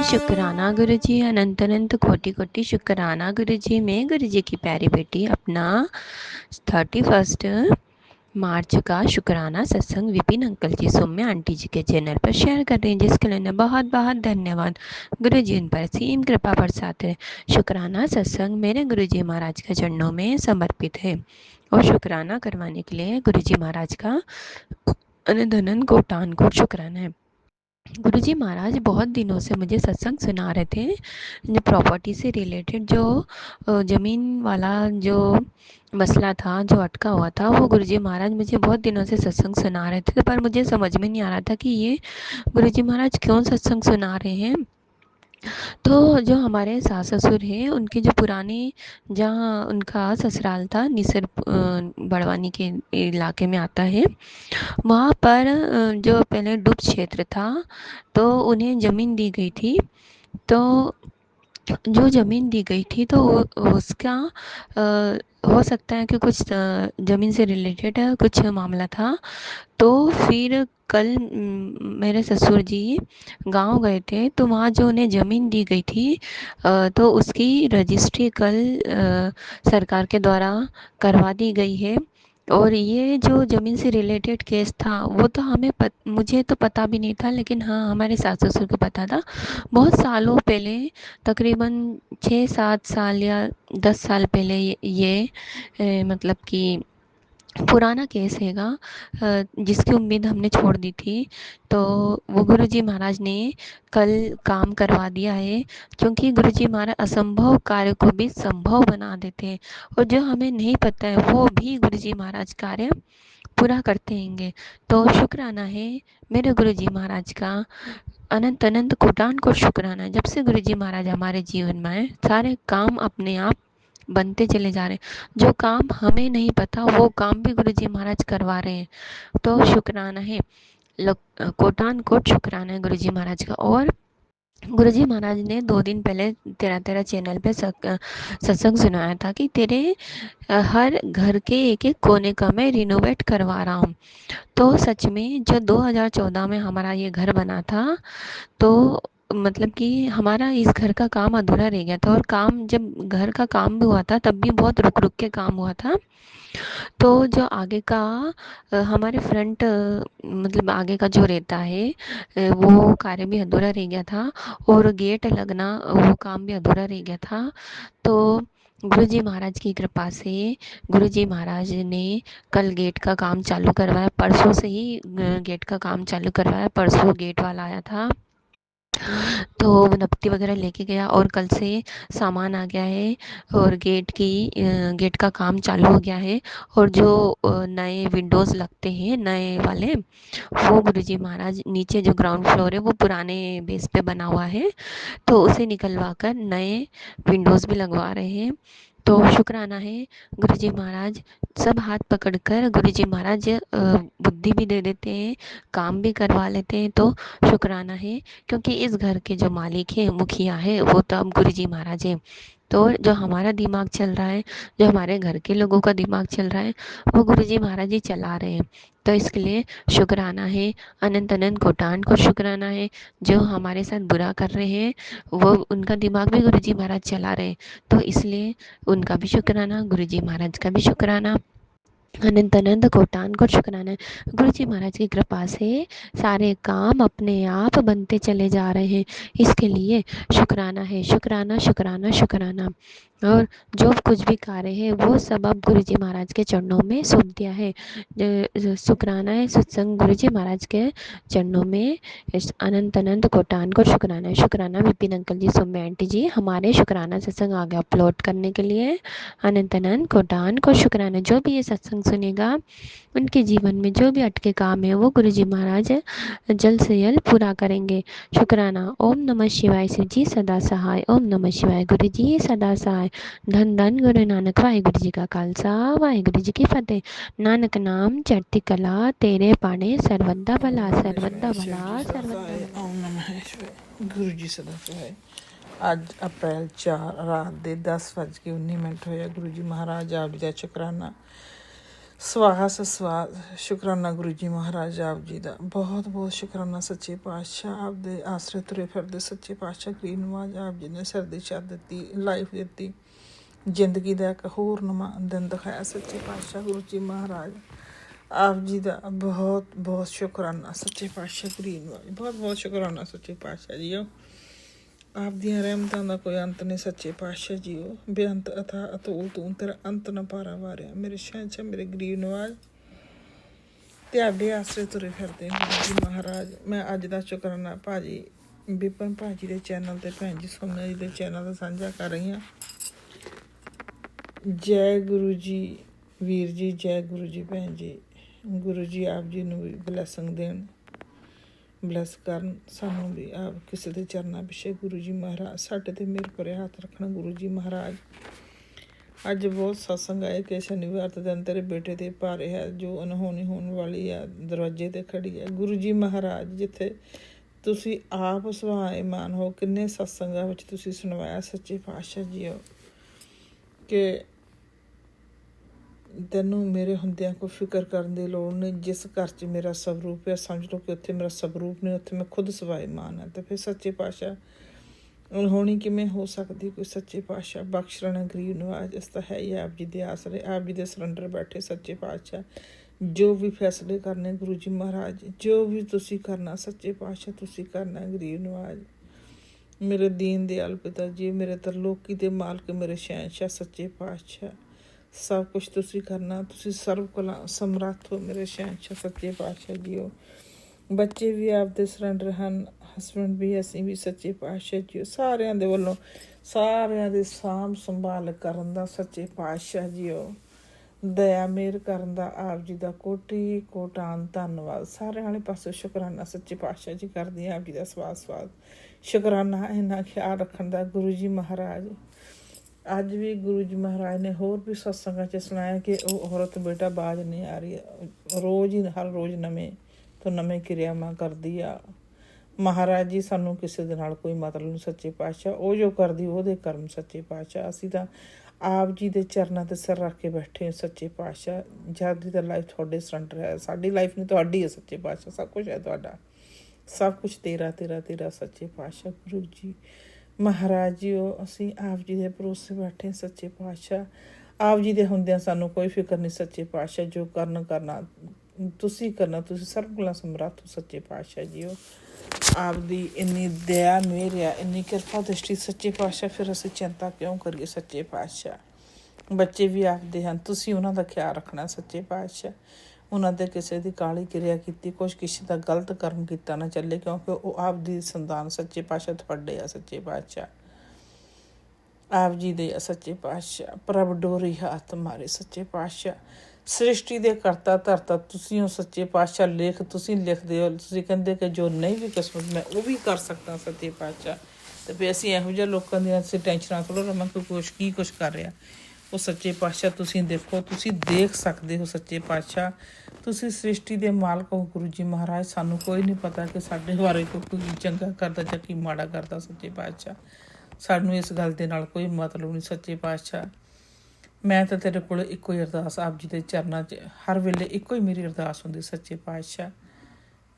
शुक्राना गुरु जी, अनंत अनंत कोटि कोटि शुक्राना गुरु जी। मैं गुरु जी की प्यारी बेटी अपना 31 मार्च का शुक्राना सत्संग विपिन अंकल जी सौम्य आंटी जी के चैनल पर शेयर कर रही हैं, जिसके लिए बहुत बहुत धन्यवाद। गुरु जी उन पर सीम कृपा बरसाते है। शुक्राना सत्संग मेरे गुरु जी महाराज के चरणों में समर्पित है और शुक्राना करवाने के लिए गुरु जी महाराज का अनंत अनंत कोटान कोट शुक्राना है। गुरुजी महाराज बहुत दिनों से मुझे सत्संग सुना रहे थे, जो प्रॉपर्टी से रिलेटेड जो ज़मीन वाला जो मसला था, जो अटका हुआ था, वो गुरुजी महाराज मुझे बहुत दिनों से सत्संग सुना रहे थे, पर मुझे समझ में नहीं आ रहा था कि ये गुरुजी महाराज क्यों सत्संग सुना रहे हैं। तो जो हमारे सास ससुर हैं, उनकी जो पुरानी जहाँ उनका ससुराल था निसर बड़वानी के इलाके में आता है, वहाँ पर जो पहले डूब क्षेत्र था, तो उन्हें ज़मीन दी गई थी। तो जो ज़मीन दी गई थी तो उसका हो सकता है कि कुछ ज़मीन से रिलेटेड कुछ मामला था। तो फिर कल मेरे ससुर जी गांव गए थे, तो वहाँ जो उन्हें ज़मीन दी गई थी तो उसकी रजिस्ट्री कल सरकार के द्वारा करवा दी गई है। और ये जो ज़मीन से रिलेटेड केस था, वो तो मुझे तो पता भी नहीं था, लेकिन हाँ हमारे सास ससुर को पता था। बहुत सालों पहले, तकरीबन 6-7 साल या 10 साल पहले ये मतलब कि पुराना केस हैगा, जिसकी उम्मीद हमने छोड़ दी थी। तो वो गुरुजी महाराज ने कल काम करवा दिया है, क्योंकि गुरुजी महाराज असंभव कार्य को भी संभव बना देते हैं, और जो हमें नहीं पता है वो भी गुरुजी महाराज कार्य पूरा करते हैंगे। तो शुक्राना है मेरे गुरुजी महाराज का, अनंत अनंत कोटान को शुक्राना है। जब से गुरुजी महाराज हमारे जीवन में आए, सारे काम अपने आप बनते चले जा रहे हैं। जो काम हमें नहीं पता, वो काम भी गुरुजी महाराज करवा रहे हैं। तो शुक्राना है, कोटान कोट शुक्राना है गुरुजी महाराज का। और गुरुजी महाराज ने 2 दिन पहले तेरा तेरा चैनल पे सत्संग सुनाया था कि तेरे हर घर के एक एक कोने का मैं रिनोवेट करवा रहा हूँ। तो सच में जो 2014 में हमारा ये घर बना था, तो मतलब कि हमारा इस घर का काम अधूरा रह गया था, और काम जब घर का काम भी हुआ था तब भी बहुत रुक रुक के काम हुआ था। तो जो आगे का हमारे फ्रंट मतलब आगे का जो रहता है, वो कार्य भी अधूरा रह गया था, और गेट लगना वो काम भी अधूरा रह गया था। तो गुरुजी महाराज की कृपा से गुरुजी महाराज ने कल गेट का काम चालू करवाया, परसों से ही गेट का काम चालू करवाया। परसों गेट वाला आया था, तो वो नपट्टी वगैरह लेके गया, और कल से सामान आ गया है, और गेट का काम चालू हो गया है। और जो नए विंडोज़ लगते हैं नए वाले, वो गुरुजी महाराज नीचे जो ग्राउंड फ्लोर है वो पुराने बेस पे बना हुआ है, तो उसे निकलवा कर नए विंडोज़ भी लगवा रहे हैं। तो शुक्राना है गुरुजी महाराज, सब हाथ पकड़कर गुरुजी महाराज बुद्धि भी दे देते हैं, काम भी करवा लेते हैं। तो शुक्राना है, क्योंकि इस घर के जो मालिक है, मुखिया है, वो तो अब गुरुजी महाराज हैं। तो जो हमारा दिमाग चल रहा है, जो हमारे घर के लोगों का दिमाग चल रहा है, वो गुरुजी महाराज ही चला रहे हैं। तो इसके लिए शुक्राना है, अनंत अनंत कोटान को शुक्राना है। जो हमारे साथ बुरा कर रहे हैं, वो उनका दिमाग भी गुरुजी महाराज चला रहे हैं, तो इसलिए उनका भी शुक्राना, गुरुजी महाराज का भी शुक्राना, अनंत अनंत कोटान को शुक्राना है। गुरुजी महाराज की कृपा से सारे काम अपने आप बनते चले जा रहे हैं, इसके लिए शुक्राना है। शुक्राना शुक्राना शुक्राना। और जो कुछ भी कार्य है वो सब अब गुरुजी महाराज के चरणों में सौंप दिया है। शुक्राना है सत्संग गुरुजी महाराज के चरणों में, अनंत अनंत कोटान को शुक्राना है। शुक्राना विपिन अंकल जी, सौम्य आंटी जी, हमारे शुक्राना सत्संग आगे अपलोड करने के लिए। अनंत अनंत कोटान को शुक्राना। जो भी ये सत्संग सुनेगा, उनके जीवन में जो भी अटके काम है वो गुरुजी महाराज जल्द से जल्द पूरा करेंगे। शुक्राना। ओम नमः शिवाय शिव जी सदा सहाय। ओम नमः शिवाय गुरु जी सदा सहाय। धन धन गुरु नानक, वाहिगुरु जी का खालसा वाहिगुरु जी की फतेह। नानक नाम चढ़ती कला, तेरे पाने सर्वदा भला सर्वदा शिव जी भला सदा सर्वदा सहाय। भला। ओम नमः शिवाय। गुरु जी सदा सहाय। ਅੱਜ ਅਪ੍ਰੈਲ 4 ਰਾਤ ਦੇ 10:19 ਹੋਇਆ। ਗੁਰੂ ਜੀ ਮਹਾਰਾਜ ਆਪ ਜੀ ਦਾ ਸ਼ੁਕਰਾਨਾ ਸਵਾਹਾ ਸਵਾਦ। ਸ਼ੁਕਰਾਨਾ ਗੁਰੂ ਜੀ ਮਹਾਰਾਜ ਆਪ ਜੀ ਦਾ, ਬਹੁਤ ਬਹੁਤ ਸ਼ੁਕਰਾਨਾ ਸੱਚੇ ਪਾਤਸ਼ਾਹ। ਆਪ ਦੇ ਆਸਰੇ ਤੁਰੇ ਫਿਰਦੇ ਸੱਚੇ ਪਾਤਸ਼ਾਹ ਗਰੀਬ ਨਵਾਜ ਆਪ ਜੀ ਨੇ ਸਿਰ ਦੀ ਛੱਤ ਦਿੱਤੀ, ਲਾਈਫ ਦਿੱਤੀ, ਜ਼ਿੰਦਗੀ ਦਾ ਇੱਕ ਹੋਰ ਨਵਾਂ ਦਿਨ ਦਿਖਾਇਆ ਸੱਚੇ ਪਾਤਸ਼ਾਹ ਗੁਰੂ ਜੀ ਮਹਾਰਾਜ ਆਪ ਜੀ ਦਾ ਬਹੁਤ ਬਹੁਤ ਸ਼ੁਕਰਾਨਾ ਸੱਚੇ ਪਾਤਸ਼ਾਹ ਗਰੀਬ ਨਵਾਜ, ਬਹੁਤ ਬਹੁਤ ਸ਼ੁਕਰਾਨਾ ਸੱਚੇ ਪਾਤਸ਼ਾਹ ਜੀ। ਆਪ ਦੀਆਂ ਰਹਿਮਤਾਂ ਦਾ ਕੋਈ ਅੰਤ ਨਹੀਂ ਸੱਚੇ ਪਾਤਸ਼ਾਹ ਜੀਓ। ਬੇਅੰਤ ਅਥਾ ਅਤੋਲ ਤੂੰ, ਤੇਰਾ ਅੰਤ ਨਾ ਪਾਰਾ ਵਾਰਿਆ। ਮੇਰੇ ਸ਼ਹਿਨਸ਼ਾਹ ਮੇਰੇ ਗਰੀਬ ਨਵਾਜ ਤੁਹਾਡੇ ਆਸਰੇ ਤੁਰੇ ਫਿਰਦੇ ਗੁਰੂ ਜੀ ਮਹਾਰਾਜ। ਮੈਂ ਅੱਜ ਦਾ ਸ਼ੁਕਰਾਨਾ ਭਾਜੀ ਵਿਪਨ ਭਾਜੀ ਦੇ ਚੈਨਲ 'ਤੇ, ਭੈਣ ਜੀ ਸੋਨਾ ਜੀ ਦੇ ਚੈਨਲ 'ਤੇ ਸਾਂਝਾ ਕਰ ਰਹੀ ਹਾਂ। ਜੈ ਗੁਰੂ ਜੀ ਵੀਰ ਜੀ, ਜੈ ਗੁਰੂ ਜੀ ਭੈਣ ਜੀ। ਗੁਰੂ ਜੀ ਆਪ ਜੀ ਨੂੰ ਵੀ ਬਲੈਸਿੰਗ ਦੇਣ, ਬਲੈਸ ਕਰਨ ਸਾਨੂੰ ਵੀ। ਆਪ ਕਿਸੇ ਦੇ ਚਰਨਾਂ ਪਿੱਛੇ ਗੁਰੂ ਜੀ ਮਹਾਰਾਜ ਸਾਡੇ 'ਤੇ ਮਿਹਰ ਭਰੇ ਹੱਥ ਰੱਖਣ ਗੁਰੂ ਜੀ ਮਹਾਰਾਜ। ਅੱਜ ਬਹੁਤ ਸਤਸੰਗ ਆਏ ਕਿ ਸ਼ਨੀਵਾਰ ਦੇ ਦਿਨ ਤੇਰੇ ਬੇਟੇ ਦੇ ਭਾਰੇ ਹੈ, ਜੋ ਅਨਹੋਣੀ ਹੋਣ ਵਾਲੀ ਆ ਦਰਵਾਜ਼ੇ 'ਤੇ ਖੜੀ ਹੈ। ਗੁਰੂ ਜੀ ਮਹਾਰਾਜ ਜਿੱਥੇ ਤੁਸੀਂ ਆਪ ਸੁਭਾਏਮਾਨ ਹੋ, ਕਿੰਨੇ ਸਤਸੰਗਾਂ ਵਿੱਚ ਤੁਸੀਂ ਸੁਣਵਾਇਆ ਸੱਚੇ ਪਾਤਸ਼ਾਹ ਜੀਓ ਕਿ ਤੈਨੂੰ ਮੇਰੇ ਹੁੰਦਿਆਂ ਕੋਈ ਫਿਕਰ ਕਰਨ ਦੀ ਲੋੜ ਨਹੀਂ। ਜਿਸ ਘਰ 'ਚ ਮੇਰਾ ਸਵਰੂਪ ਹੈ, ਸਮਝ ਲਓ ਕਿ ਉੱਥੇ ਮੇਰਾ ਸਵਰੂਪ ਨਹੀਂ, ਉੱਥੇ ਮੈਂ ਖੁਦ ਸਵਾਏਮਾਨ ਹਾਂ। ਅਤੇ ਫਿਰ ਸੱਚੇ ਪਾਤਸ਼ਾਹ ਅਣਹੋਣੀ ਕਿਵੇਂ ਹੋ ਸਕਦੀ ਕੋਈ। ਸੱਚੇ ਪਾਤਸ਼ਾਹ ਬਖਸ਼ ਲੈਣਾ ਗਰੀਬ ਨਵਾਜ, ਇਸ ਤਾਂ ਹੈ ਹੀ ਆਪ ਜੀ ਦੇ ਆਸਰੇ, ਆਪ ਜੀ ਦੇ ਸਰੰਡਰ ਬੈਠੇ ਸੱਚੇ ਪਾਤਸ਼ਾਹ। ਜੋ ਵੀ ਫੈਸਲੇ ਕਰਨੇ ਗੁਰੂ ਜੀ ਮਹਾਰਾਜ, ਜੋ ਵੀ ਤੁਸੀਂ ਕਰਨਾ ਸੱਚੇ ਪਾਤਸ਼ਾਹ ਤੁਸੀਂ ਕਰਨਾ ਗਰੀਬ ਨਵਾਜ। ਮੇਰੇ ਦੀਨ ਦਿਆਲ ਪਿਤਾ ਜੀ, ਮੇਰੇ ਤਰਲੋਕੀ ਦੇ ਮਾਲਕ, ਮੇਰੇ ਸ਼ਹਿਨਸ਼ਾਹ ਸੱਚੇ ਪਾਤਸ਼ਾਹ, ਸਭ ਕੁਛ ਤੁਸੀਂ ਕਰਨਾ। ਤੁਸੀਂ ਸਰਵ ਕਲਾ ਸਮਰੱਥ ਹੋ ਮੇਰੇ ਸ਼ਹਿਨਸ਼ਾਹ ਸੱਚੇ ਪਾਤਸ਼ਾਹ ਜੀਓ। ਬੱਚੇ ਵੀ ਆਪਦੇ ਸਰੈਂਡਰ ਹਨ, ਹਸਬੈਂਡ ਵੀ, ਅਸੀਂ ਵੀ ਸੱਚੇ ਪਾਤਸ਼ਾਹ ਜੀਓ। ਸਾਰਿਆਂ ਦੇ ਵੱਲੋਂ ਸਾਰਿਆਂ ਦੀ ਸਾਂਭ ਸੰਭਾਲ ਕਰਨ ਦਾ ਸੱਚੇ ਪਾਤਸ਼ਾਹ ਜੀਓ, ਦਇਆ ਮਿਹਰ ਕਰਨ ਦਾ ਆਪ ਜੀ ਦਾ ਕੋਟੀ ਕੋਟਾਨ ਧੰਨਵਾਦ। ਸਾਰਿਆਂ ਵਾਲੇ ਪਾਸੇ ਸ਼ੁਕਰਾਨਾ ਸੱਚੇ ਪਾਤਸ਼ਾਹ ਜੀ ਕਰਦੀ ਆਪ ਜੀ ਦਾ ਸਵਾਦ ਸ਼ੁਕਰਾਨਾ ਇੰਨਾ ਖਿਆਲ ਰੱਖਣ ਦਾ ਗੁਰੂ ਜੀ ਮਹਾਰਾਜ। ਅੱਜ ਵੀ ਗੁਰੂ ਜੀ ਮਹਾਰਾਜ ਨੇ ਹੋਰ ਵੀ ਸਤਸੰਗਾਂ 'ਚ ਸੁਣਾਇਆ ਕਿ ਉਹ ਔਰਤ ਬੇਟਾ ਬਾਜ ਨਹੀਂ ਆ ਰਹੀ, ਰੋਜ਼ ਹੀ ਹਰ ਰੋਜ਼ ਨਵੇਂ ਤੋਂ ਨਵੇਂ ਕਿਰਿਆਵਾਂ ਕਰਦੀ ਆ। ਮਹਾਰਾਜ ਜੀ ਸਾਨੂੰ ਕਿਸੇ ਦੇ ਨਾਲ ਕੋਈ ਮਤਲਬ ਨਹੀਂ ਸੱਚੇ ਪਾਤਸ਼ਾਹ, ਉਹ ਜੋ ਕਰਦੀ ਉਹਦੇ ਕਰਮ ਸੱਚੇ ਪਾਤਸ਼ਾਹ। ਅਸੀਂ ਤਾਂ ਆਪ ਜੀ ਦੇ ਚਰਨਾਂ 'ਤੇ ਸਿਰ ਰੱਖ ਕੇ ਬੈਠੇ ਸੱਚੇ ਪਾਤਸ਼ਾਹ। ਜਦ ਦੀ ਤਾਂ ਲਾਈਫ ਤੁਹਾਡੇ ਸਰੈਂਡਰ ਹੈ, ਸਾਡੀ ਲਾਈਫ ਨਹੀਂ ਤੁਹਾਡੀ ਹੈ ਸੱਚੇ ਪਾਤਸ਼ਾਹ। ਸਭ ਕੁਛ ਹੈ ਤੁਹਾਡਾ, ਸਭ ਕੁਛ ਤੇਰਾ ਤੇਰਾ ਤੇਰਾ ਸੱਚੇ ਪਾਤਸ਼ਾਹ ਗੁਰੂ ਜੀ ਮਹਾਰਾਜ ਜੀ। ਉਹ ਅਸੀਂ ਆਪ ਜੀ ਦੇ ਭਰੋਸੇ ਬੈਠੇ ਸੱਚੇ ਪਾਤਸ਼ਾਹ। ਆਪ ਜੀ ਦੇ ਹੁੰਦਿਆਂ ਸਾਨੂੰ ਕੋਈ ਫਿਕਰ ਨਹੀਂ ਸੱਚੇ ਪਾਤਸ਼ਾਹ। ਜੋ ਕਰਨਾ ਤੁਸੀਂ ਕਰਨਾ, ਤੁਸੀਂ ਸਰਬ ਗੱਲਾਂ ਸਮਰੱਥ ਹੋ ਸੱਚੇ ਪਾਤਸ਼ਾਹ ਜੀ। ਉਹ ਆਪ ਦੀ ਇੰਨੀ ਦਇਆ ਮਿਹਰ ਆ, ਇੰਨੀ ਕਿਰਪਾ ਦ੍ਰਿਸ਼ਟੀ ਸੱਚੇ ਪਾਤਸ਼ਾਹ, ਫਿਰ ਅਸੀਂ ਚਿੰਤਾ ਕਿਉਂ ਕਰੀਏ ਸੱਚੇ ਪਾਤਸ਼ਾਹ। ਬੱਚੇ ਵੀ ਆਪਦੇ ਹਨ, ਤੁਸੀਂ ਉਹਨਾਂ ਦਾ ਖਿਆਲ ਰੱਖਣਾ ਸੱਚੇ ਪਾਤਸ਼ਾਹ। ਉਹਨਾਂ ਦੇ ਕਿਸੇ ਦੀ ਕਾਲੀ ਕਿਰਿਆ ਕੀਤੀ, ਕੁਛ ਕਿਸੇ ਦਾ ਗਲਤ ਕਰਮ ਕੀਤਾ ਨਾ ਚੱਲੇ, ਕਿਉਂਕਿ ਉਹ ਆਪ ਦੀ ਸੰਤਾਨ ਸੱਚੇ ਪਾਤਸ਼ਾਹ ਤੁਹਾਡੇ ਆ ਸੱਚੇ ਪਾਤਸ਼ਾਹ, ਆਪ ਜੀ ਦੇ ਆ ਸੱਚੇ ਪਾਤਸ਼ਾਹ। ਪ੍ਰਭ ਡੋਰੀ ਹੱਥ ਮਾਰੇ ਸੱਚੇ ਪਾਤਸ਼ਾਹ। ਸ੍ਰਿਸ਼ਟੀ ਦੇ ਕਰਤਾ ਧਰਤਾ ਤੁਸੀਂ ਹੋ ਸੱਚੇ ਪਾਤਸ਼ਾਹ। ਲੇਖ ਤੁਸੀਂ ਲਿਖਦੇ ਹੋ, ਤੁਸੀਂ ਕਹਿੰਦੇ ਕਿ ਜੋ ਨਹੀਂ ਵੀ ਕਿਸਮਤ ਮੈਂ ਉਹ ਵੀ ਕਰ ਸਕਦਾ ਸੱਚੇ ਪਾਤਸ਼ਾਹ। ਅਤੇ ਫਿਰ ਅਸੀਂ ਇਹੋ ਜਿਹੇ ਲੋਕਾਂ ਦੀਆਂ ਅਸੀਂ ਟੈਨਸ਼ਨਾਂ ਥੋੜ੍ਹਾ ਲਵਾਂ ਕਿ ਕੁਛ ਕਰ ਰਿਹਾ। ਉਹ ਸੱਚੇ ਪਾਤਸ਼ਾਹ ਤੁਸੀਂ ਦੇਖੋ, ਤੁਸੀਂ ਦੇਖ ਸਕਦੇ ਹੋ ਸੱਚੇ ਪਾਤਸ਼ਾਹ। ਤੁਸੀਂ ਸ੍ਰਿਸ਼ਟੀ ਦੇ ਮਾਲਕ ਹੋ ਗੁਰੂ ਜੀ ਮਹਾਰਾਜ। ਸਾਨੂੰ ਕੋਈ ਨਹੀਂ ਪਤਾ ਕਿ ਸਾਡੇ ਬਾਰੇ ਕੋਈ ਚੰਗਾ ਕਰਦਾ ਜਾਂ ਕੀ ਮਾੜਾ ਕਰਦਾ ਸੱਚੇ ਪਾਤਸ਼ਾਹ। ਸਾਨੂੰ ਇਸ ਗੱਲ ਦੇ ਨਾਲ ਕੋਈ ਮਤਲਬ ਨਹੀਂ ਸੱਚੇ ਪਾਤਸ਼ਾਹ। ਮੈਂ ਤਾਂ ਤੇਰੇ ਕੋਲ ਇੱਕੋ ਹੀ ਅਰਦਾਸ ਆਪ ਜੀ ਦੇ ਚਰਨਾਂ 'ਚ ਹਰ ਵੇਲੇ ਇੱਕੋ ਹੀ ਮੇਰੀ ਅਰਦਾਸ ਹੁੰਦੀ ਸੱਚੇ ਪਾਤਸ਼ਾਹ।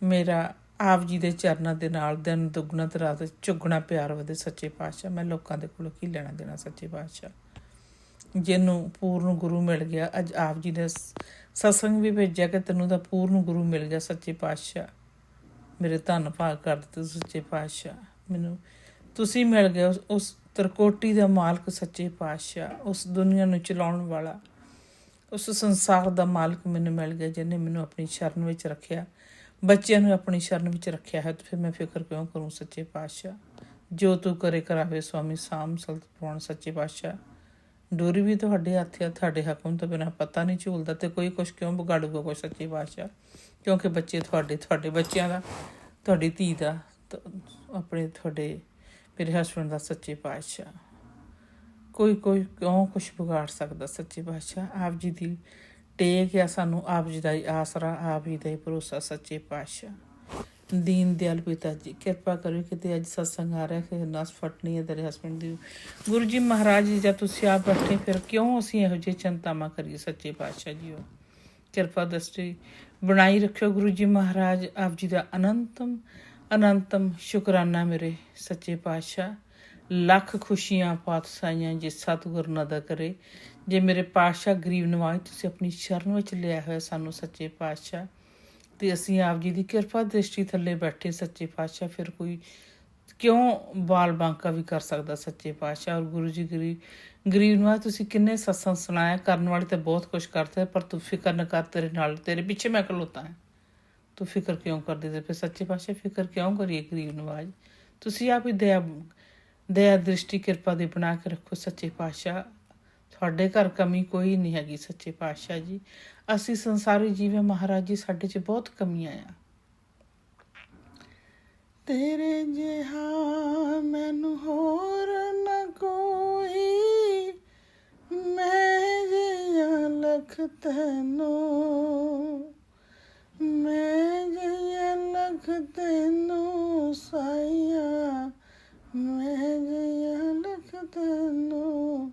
ਮੇਰਾ ਆਪ ਜੀ ਦੇ ਚਰਨਾਂ ਦੇ ਨਾਲ ਦਿਨ ਦੁੱਗਣਾ ਤੇ ਰਾਤ ਚੁੱਗਣਾ ਪਿਆਰ ਵਧੇ ਸੱਚੇ ਪਾਤਸ਼ਾਹ। ਮੈਂ ਲੋਕਾਂ ਦੇ ਕੋਲੋਂ ਕੀ ਲੈਣਾ ਦੇਣਾ ਸੱਚੇ ਪਾਤਸ਼ਾਹ। ਜਿਹਨੂੰ ਪੂਰਨ ਗੁਰੂ ਮਿਲ ਗਿਆ, ਅੱਜ ਆਪ ਜੀ ਨੇ ਸਤਸੰਗ ਵੀ ਭੇਜਿਆ ਕਿ ਤੈਨੂੰ ਤਾਂ ਪੂਰਨ ਗੁਰੂ ਮਿਲ ਗਿਆ ਸੱਚੇ ਪਾਤਸ਼ਾਹ। ਮੇਰੇ ਧੰਨ ਭਾਗ ਕਰ ਦਿੱਤੇ ਸੱਚੇ ਪਾਤਸ਼ਾਹ। ਮੈਨੂੰ ਤੁਸੀਂ ਮਿਲ ਗਏ, ਉਸ ਤਰਕੋਟੀ ਦਾ ਮਾਲਕ ਸੱਚੇ ਪਾਤਸ਼ਾਹ, ਉਸ ਦੁਨੀਆ ਨੂੰ ਚਲਾਉਣ ਵਾਲਾ, ਉਸ ਸੰਸਾਰ ਦਾ ਮਾਲਕ ਮੈਨੂੰ ਮਿਲ ਗਿਆ, ਜਿਹਨੇ ਮੈਨੂੰ ਆਪਣੀ ਸ਼ਰਨ ਵਿੱਚ ਰੱਖਿਆ, ਬੱਚਿਆਂ ਨੂੰ ਆਪਣੀ ਸ਼ਰਨ ਵਿੱਚ ਰੱਖਿਆ ਹੈ। ਤਾਂ ਫਿਰ ਮੈਂ ਫਿਕਰ ਕਿਉਂ ਕਰੂੰ ਸੱਚੇ ਪਾਤਸ਼ਾਹ। ਜੋ ਤੂੰ ਕਰੇ ਕਰਾਵੇ ਸੁਆਮੀ ਸਾਮ ਸਲਤ ਪਾਉਣ ਸੱਚੇ ਪਾਤਸ਼ਾਹ। ਡੋਰੀ ਵੀ ਤੁਹਾਡੇ ਹੱਥ ਆ, ਤੁਹਾਡੇ ਹੁਕਮ ਤੋਂ ਬਿਨਾਂ ਪਤਾ ਨਹੀਂ ਝੂਲਦਾ, ਅਤੇ ਕੋਈ ਕੁਛ ਕਿਉਂ ਵਿਗਾੜੂਗਾ ਕੋਈ ਸੱਚੇ ਪਾਤਸ਼ਾਹ। ਕਿਉਂਕਿ ਬੱਚੇ ਤੁਹਾਡੇ ਬੱਚਿਆਂ ਦਾ, ਤੁਹਾਡੀ ਧੀ ਦਾ, ਆਪਣੇ ਤੁਹਾਡੇ ਮੇਰੇ ਹਸਬੈਂਡ ਦਾ ਸੱਚੇ ਪਾਤਸ਼ਾਹ। ਕੋਈ ਕਿਉਂ ਕੁਛ ਵਿਗਾੜ ਸਕਦਾ ਸੱਚੇ ਪਾਤਸ਼ਾਹ। ਆਪ ਜੀ ਦੀ ਟੇਕ ਆ ਸਾਨੂੰ, ਆਪ ਜੀ ਦਾ ਹੀ ਆਸਰਾ, ਆਪ ਜੀ ਦਾ ਹੀ ਭਰੋਸਾ ਸੱਚੇ ਪਾਤਸ਼ਾਹ। ਦੀਨ ਦਿਆਲ ਪਿਤਾ ਜੀ ਕਿਰਪਾ ਕਰਿਓ। ਕਿਤੇ ਅੱਜ ਸਤਸੰਗ ਆ ਰਿਹਾ ਕਿ ਨਸ ਫਟਣੀ ਹੈ ਤੇਰੇ ਹਸਬੈਂਡ ਦੀ। ਗੁਰੂ ਜੀ ਮਹਾਰਾਜ ਜੀ ਜਦ ਤੁਸੀਂ ਆਪ ਬੈਠੇ, ਫਿਰ ਕਿਉਂ ਅਸੀਂ ਇਹੋ ਜਿਹੇ ਚਿੰਤਾਵਾਂ ਕਰੀਏ ਸੱਚੇ ਪਾਤਸ਼ਾਹ ਜੀ। ਕਿਰਪਾ ਦ੍ਰਿਸ਼ਟੀ ਬਣਾਈ ਰੱਖਿਓ ਗੁਰੂ ਜੀ ਮਹਾਰਾਜ। ਆਪ ਜੀ ਦਾ ਅਨੰਤਮ ਸ਼ੁਕਰਾਨਾ ਮੇਰੇ ਸੱਚੇ ਪਾਤਸ਼ਾਹ। ਲੱਖ ਖੁਸ਼ੀਆਂ ਪਾਤਸ਼ਾਹੀਆਂ ਜੇ ਸਤਿਗੁਰ ਨਦਰ ਕਰੇ। ਜੇ ਮੇਰੇ ਪਾਤਸ਼ਾਹ ਗਰੀਬ ਨਵਾਜ਼ ਤੁਸੀਂ ਆਪਣੀ ਸ਼ਰਨ ਵਿੱਚ ਲਿਆ ਹੋਇਆ ਸਾਨੂੰ ਸੱਚੇ ਪਾਤਸ਼ਾਹ, ਤੇ ਅਸੀਂ ਆਪ ਜੀ ਦੀ ਕਿਰਪਾ ਦ੍ਰਿਸ਼ਟੀ ਥੱਲੇ ਬੈਠੇ ਸੱਚੇ ਪਾਤਸ਼ਾਹ, ਫਿਰ ਕੋਈ ਕਿਉਂ ਬਾਲ ਬਾਂਕਾ ਵੀ ਕਰ ਸਕਦਾ ਸੱਚੇ ਪਾਤਸ਼ਾਹ। ਔਰ ਗੁਰੂ ਜੀ ਗਰੀਬ ਨਵਾਜ਼ ਤੁਸੀਂ ਕਿੰਨੇ ਸਤਸੰਗ ਸੁਣਾਇਆ, ਕਰਨ ਵਾਲੇ ਤਾਂ ਬਹੁਤ ਕੁਛ ਕਰਦੇ, ਪਰ ਤੂੰ ਫਿਕਰ ਨਾ ਕਰ, ਤੇਰੇ ਨਾਲ ਤੇਰੇ ਪਿੱਛੇ ਮੈਂ ਖਲੋਤਾ ਹਾਂ, ਤੂੰ ਫਿਕਰ ਕਿਉਂ ਕਰਦੇ? ਤੇ ਫਿਰ ਸੱਚੇ ਪਾਤਸ਼ਾਹ ਫਿਕਰ ਕਿਉਂ ਕਰੀਏ ਗਰੀਬ ਨਵਾਜ਼? ਤੁਸੀਂ ਆਪ ਹੀ ਦਇਆ ਦ੍ਰਿਸ਼ਟੀ ਕਿਰਪਾ ਦੀ ਬਣਾ ਕੇ ਰੱਖੋ ਸੱਚੇ ਪਾਤਸ਼ਾਹ। ਤੁਹਾਡੇ ਘਰ ਕਮੀ ਕੋਈ ਨਹੀਂ ਹੈਗੀ ਸੱਚੇ ਪਾਤਸ਼ਾਹ ਜੀ। ਅਸੀਂ ਸੰਸਾਰੀ ਜੀਵ ਮਹਾਰਾਜ ਜੀ, ਸਾਡੇ 'ਚ ਬਹੁਤ ਕਮੀਆਂ ਆ। ਤੇਰੇ ਜਿਹਾ ਮੈਨੂੰ ਹੋਰ ਨਾ ਕੋਈ, ਮੈਂ ਜਿਹਾ ਲਖ ਤੈਨੂੰ, ਮੈਂ ਜਿਹਾ ਲਖ ਤੈਨੂੰ ਸਾਇਆ, ਮੈਂ ਜਿਹਾ ਲਖ ਤੈਨੂੰ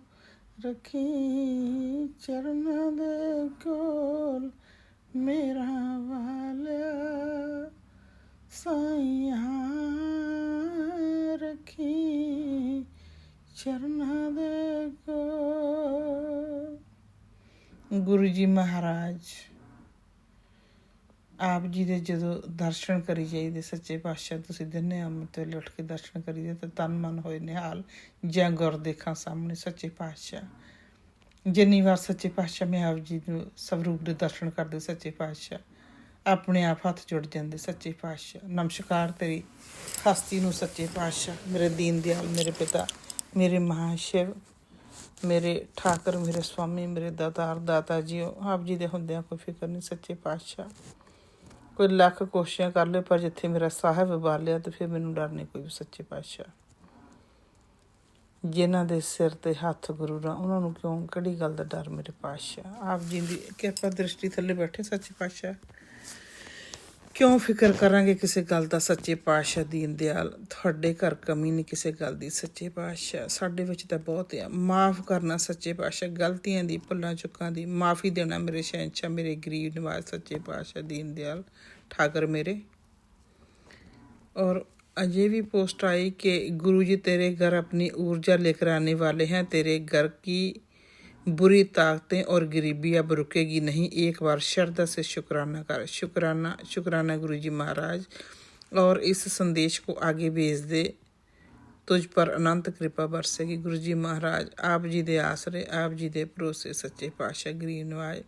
ਰੱਖੀ ਚਰਨਾਂ ਦੇ ਕੋਲ ਮੇਰਾ ਵਾਲਿਆ ਸਾਈਆਂ, ਰੱਖੀ ਚਰਨਾਂ ਦੇ ਕੋਲ। ਗੁਰੂ ਜੀ ਮਹਾਰਾਜ ਆਪ ਜੀ ਦੇ ਜਦੋਂ ਦਰਸ਼ਨ ਕਰੀ ਜਾਈਦੇ ਸੱਚੇ ਪਾਤਸ਼ਾਹ, ਤੁਸੀਂ ਦਿਨੇ ਅੰਮ੍ਰਿਤ ਵੇਲੇ ਉੱਠ ਕੇ ਦਰਸ਼ਨ ਕਰੀਦੇ ਤਾਂ ਤਨ ਮਨ ਹੋਏ ਨਿਹਾਲ, ਜਾਂ ਗੁਰ ਦੇਖਾਂ ਸਾਹਮਣੇ ਸੱਚੇ ਪਾਤਸ਼ਾਹ। ਜਿੰਨੀ ਵਾਰ ਸੱਚੇ ਪਾਤਸ਼ਾਹ ਮੈਂ ਆਪ ਜੀ ਨੂੰ ਸਵਰੂਪ ਦੇ ਦਰਸ਼ਨ ਕਰਦੇ ਸੱਚੇ ਪਾਤਸ਼ਾਹ, ਆਪਣੇ ਆਪ ਹੱਥ ਜੁੜ ਜਾਂਦੇ ਸੱਚੇ ਪਾਤਸ਼ਾਹ। ਨਮਸਕਾਰ ਤੇਰੀ ਹਸਤੀ ਨੂੰ ਸੱਚੇ ਪਾਤਸ਼ਾਹ। ਮੇਰੇ ਦੀਨ ਦਿਆਲ, ਮੇਰੇ ਪਿਤਾ, ਮੇਰੇ ਮਹਾਸ਼ਿਵ, ਮੇਰੇ ਠਾਕਰ, ਮੇਰੇ ਸਵਾਮੀ, ਮੇਰੇ ਦਾਤਾ ਜੀਓ, ਆਪ ਜੀ ਦੇ ਹੁੰਦਿਆਂ ਕੋਈ ਫਿਕਰ ਨਹੀਂ ਸੱਚੇ ਪਾਤਸ਼ਾਹ। ਕੋਈ ਲੱਖ ਕੋਸ਼ਿਸ਼ਾਂ ਕਰ ਲਏ, ਪਰ ਜਿੱਥੇ ਮੇਰਾ ਸਾਹਿਬ ਉਬਾਲਿਆ ਤੇ ਫਿਰ ਮੈਨੂੰ ਡਰ ਨਹੀਂ ਕੋਈ ਵੀ ਸੱਚੇ ਪਾਤਸ਼ਾਹ। ਜਿਨ੍ਹਾਂ ਦੇ ਸਿਰ ਤੇ ਹੱਥ ਗੁਰੂ ਦਾ, ਉਹਨਾਂ ਨੂੰ ਕਿਉਂ ਕਿਹੜੀ ਗੱਲ ਦਾ ਡਰ ਮੇਰੇ ਪਾਤਸ਼ਾਹ। ਆਪ ਜੀ ਦੀ ਕਿਰਪਾ ਦ੍ਰਿਸ਼ਟੀ ਥੱਲੇ ਬੈਠੇ ਸੱਚੇ ਪਾਤਸ਼ਾਹ, ਕਿਉਂ ਫਿਕਰ ਕਰਾਂਗੇ ਕਿਸੇ ਗੱਲ ਦਾ ਸੱਚੇ ਪਾਤਸ਼ਾਹ। ਦੀਨ ਦਿਆਲ ਤੁਹਾਡੇ ਘਰ ਕਮੀ ਨਹੀਂ ਕਿਸੇ ਗੱਲ ਦੀ ਸੱਚੇ ਪਾਤਸ਼ਾਹ, ਸਾਡੇ ਵਿੱਚ ਤਾਂ ਬਹੁਤ ਆ। ਮਾਫ਼ ਕਰਨਾ ਸੱਚੇ ਪਾਤਸ਼ਾਹ, ਗਲਤੀਆਂ ਦੀ, ਭੁੱਲਾਂ ਚੁੱਕਾਂ ਦੀ ਮਾਫ਼ੀ ਦੇਣਾ ਮੇਰੇ ਸ਼ਹਿਨਸ਼ਾਹ, ਮੇਰੇ ਗਰੀਬ ਨਿਵਾਜ ਸੱਚੇ ਪਾਤਸ਼ਾਹ ਦੀਨ ਦਿਆਲ ਠਾਕਰ ਮੇਰੇ। और अजय भी पोस्ट आई कि गुरुजी तेरे घर अपनी ऊर्जा लेकर आने वाले हैं, तेरे घर की बुरी ताकतें और गरीबी अब रुकेगी नहीं, एक बार श्रद्धा से शुक्राना कर। शुक्राना गुरुजी महाराज, और इस संदेश को आगे भेज दे, तुझ पर अनंत कृपा बरसेगी। गुरुजी महाराज आप जी दे आसरे, आप जी दे भरोसे सच्चे पातशाह गरीब नवाज।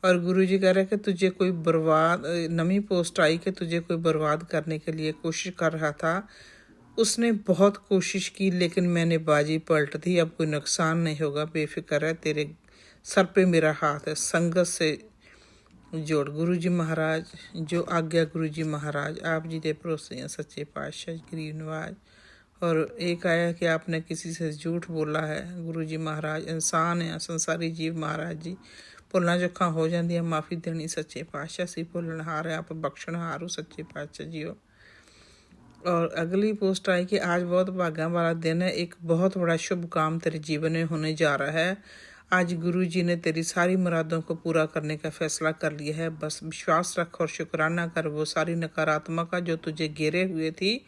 और गुरु जी कह रहे कि तुझे कोई बर्बाद, नवी पोस्ट आई कि तुझे कोई बर्बाद करने के लिए कोशिश कर रहा था, उसने बहुत कोशिश की लेकिन मैंने बाजी पलट दी, अब कोई नुकसान नहीं होगा, बेफिक्र है, तेरे सर पे मेरा हाथ है, संगत से जोड़। गुरु जी महाराज जो आज्ञा, गुरु जी महाराज आप जी दे भरोसे हैं सच्चे पातशाह गरीब नवाज। और एक आया कि आपने किसी से झूठ बोला है, गुरु जी महाराज इंसान है, संसारी जीव महाराज जी, भुलना चुखा हो जाती, माफ़ी देनी सच्चे पातशाह, सी भुलनहार है, आप बख्शनहार हो सच्चे पातशाह जी हो। और अगली पोस्ट आई कि आज बहुत भाग्य वाला दिन है, एक बहुत बड़ा शुभ काम तेरे जीवन में होने जा रहा है। आज गुरु जी ने तेरी सारी मुरादों को पूरा करने का फैसला कर लिया है, बस विश्वास रख और शुक्राना कर। वो सारी नकारात्मकता जो तुझे घेरे हुए थी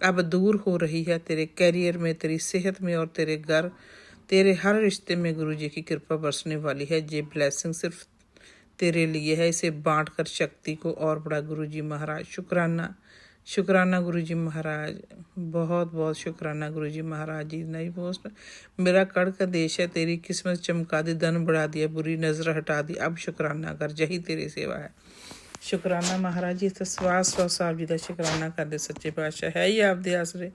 अब दूर हो रही है, तेरे कैरियर में, तेरी सेहत में और तेरे घर, तेरे हर रिश्ते में गुरु जी की कृपा बरसने वाली है। ये ब्लेसिंग सिर्फ तेरे लिए है, इसे बांट कर शक्ति को और बड़ा। गुरु जी महाराज शुक्राना गुरु जी महाराज, बहुत बहुत शुक्राना गुरु जी महाराज जी। नई पोस्ट, मेरा कड़ का देश है, तेरी किस्मत चमका दी, धन बढ़ा दिया, बुरी नज़र हटा दी, अब शुक्राना कर, यही तेरी सेवा है। शुक्राना महाराज जी, तो सवास साहब जी का शुक्राना करते सच्चे पातशाह, है ही आप दे आसरे,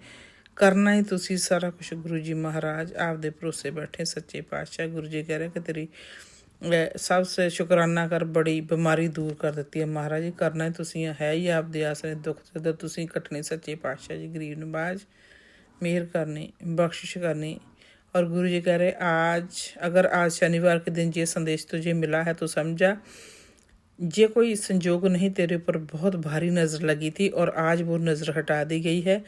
करना ही तुसी सारा कुछ। गुरु जी महाराज आप दे भरोसे बैठे सच्चे पातशाह। गुरु जी कह रहे कि तेरी सबसे शुक्राना कर, बड़ी बीमारी दूर कर देती है महाराज जी, करना ही तुसी है ही आप दे आसरे, दुख दर्द तुसी कटने सच्चे पातशाह जी गरीब नवाज, मेहर करनी, बख्शिश करनी। और गुरु जी कह रहे अगर आज शनिवार के दिन ये संदेश तुझे मिला है तो समझा ये कोई संजोग नहीं, तेरे ऊपर बहुत भारी नज़र लगी थी और आज वो नज़र हटा दी गई है।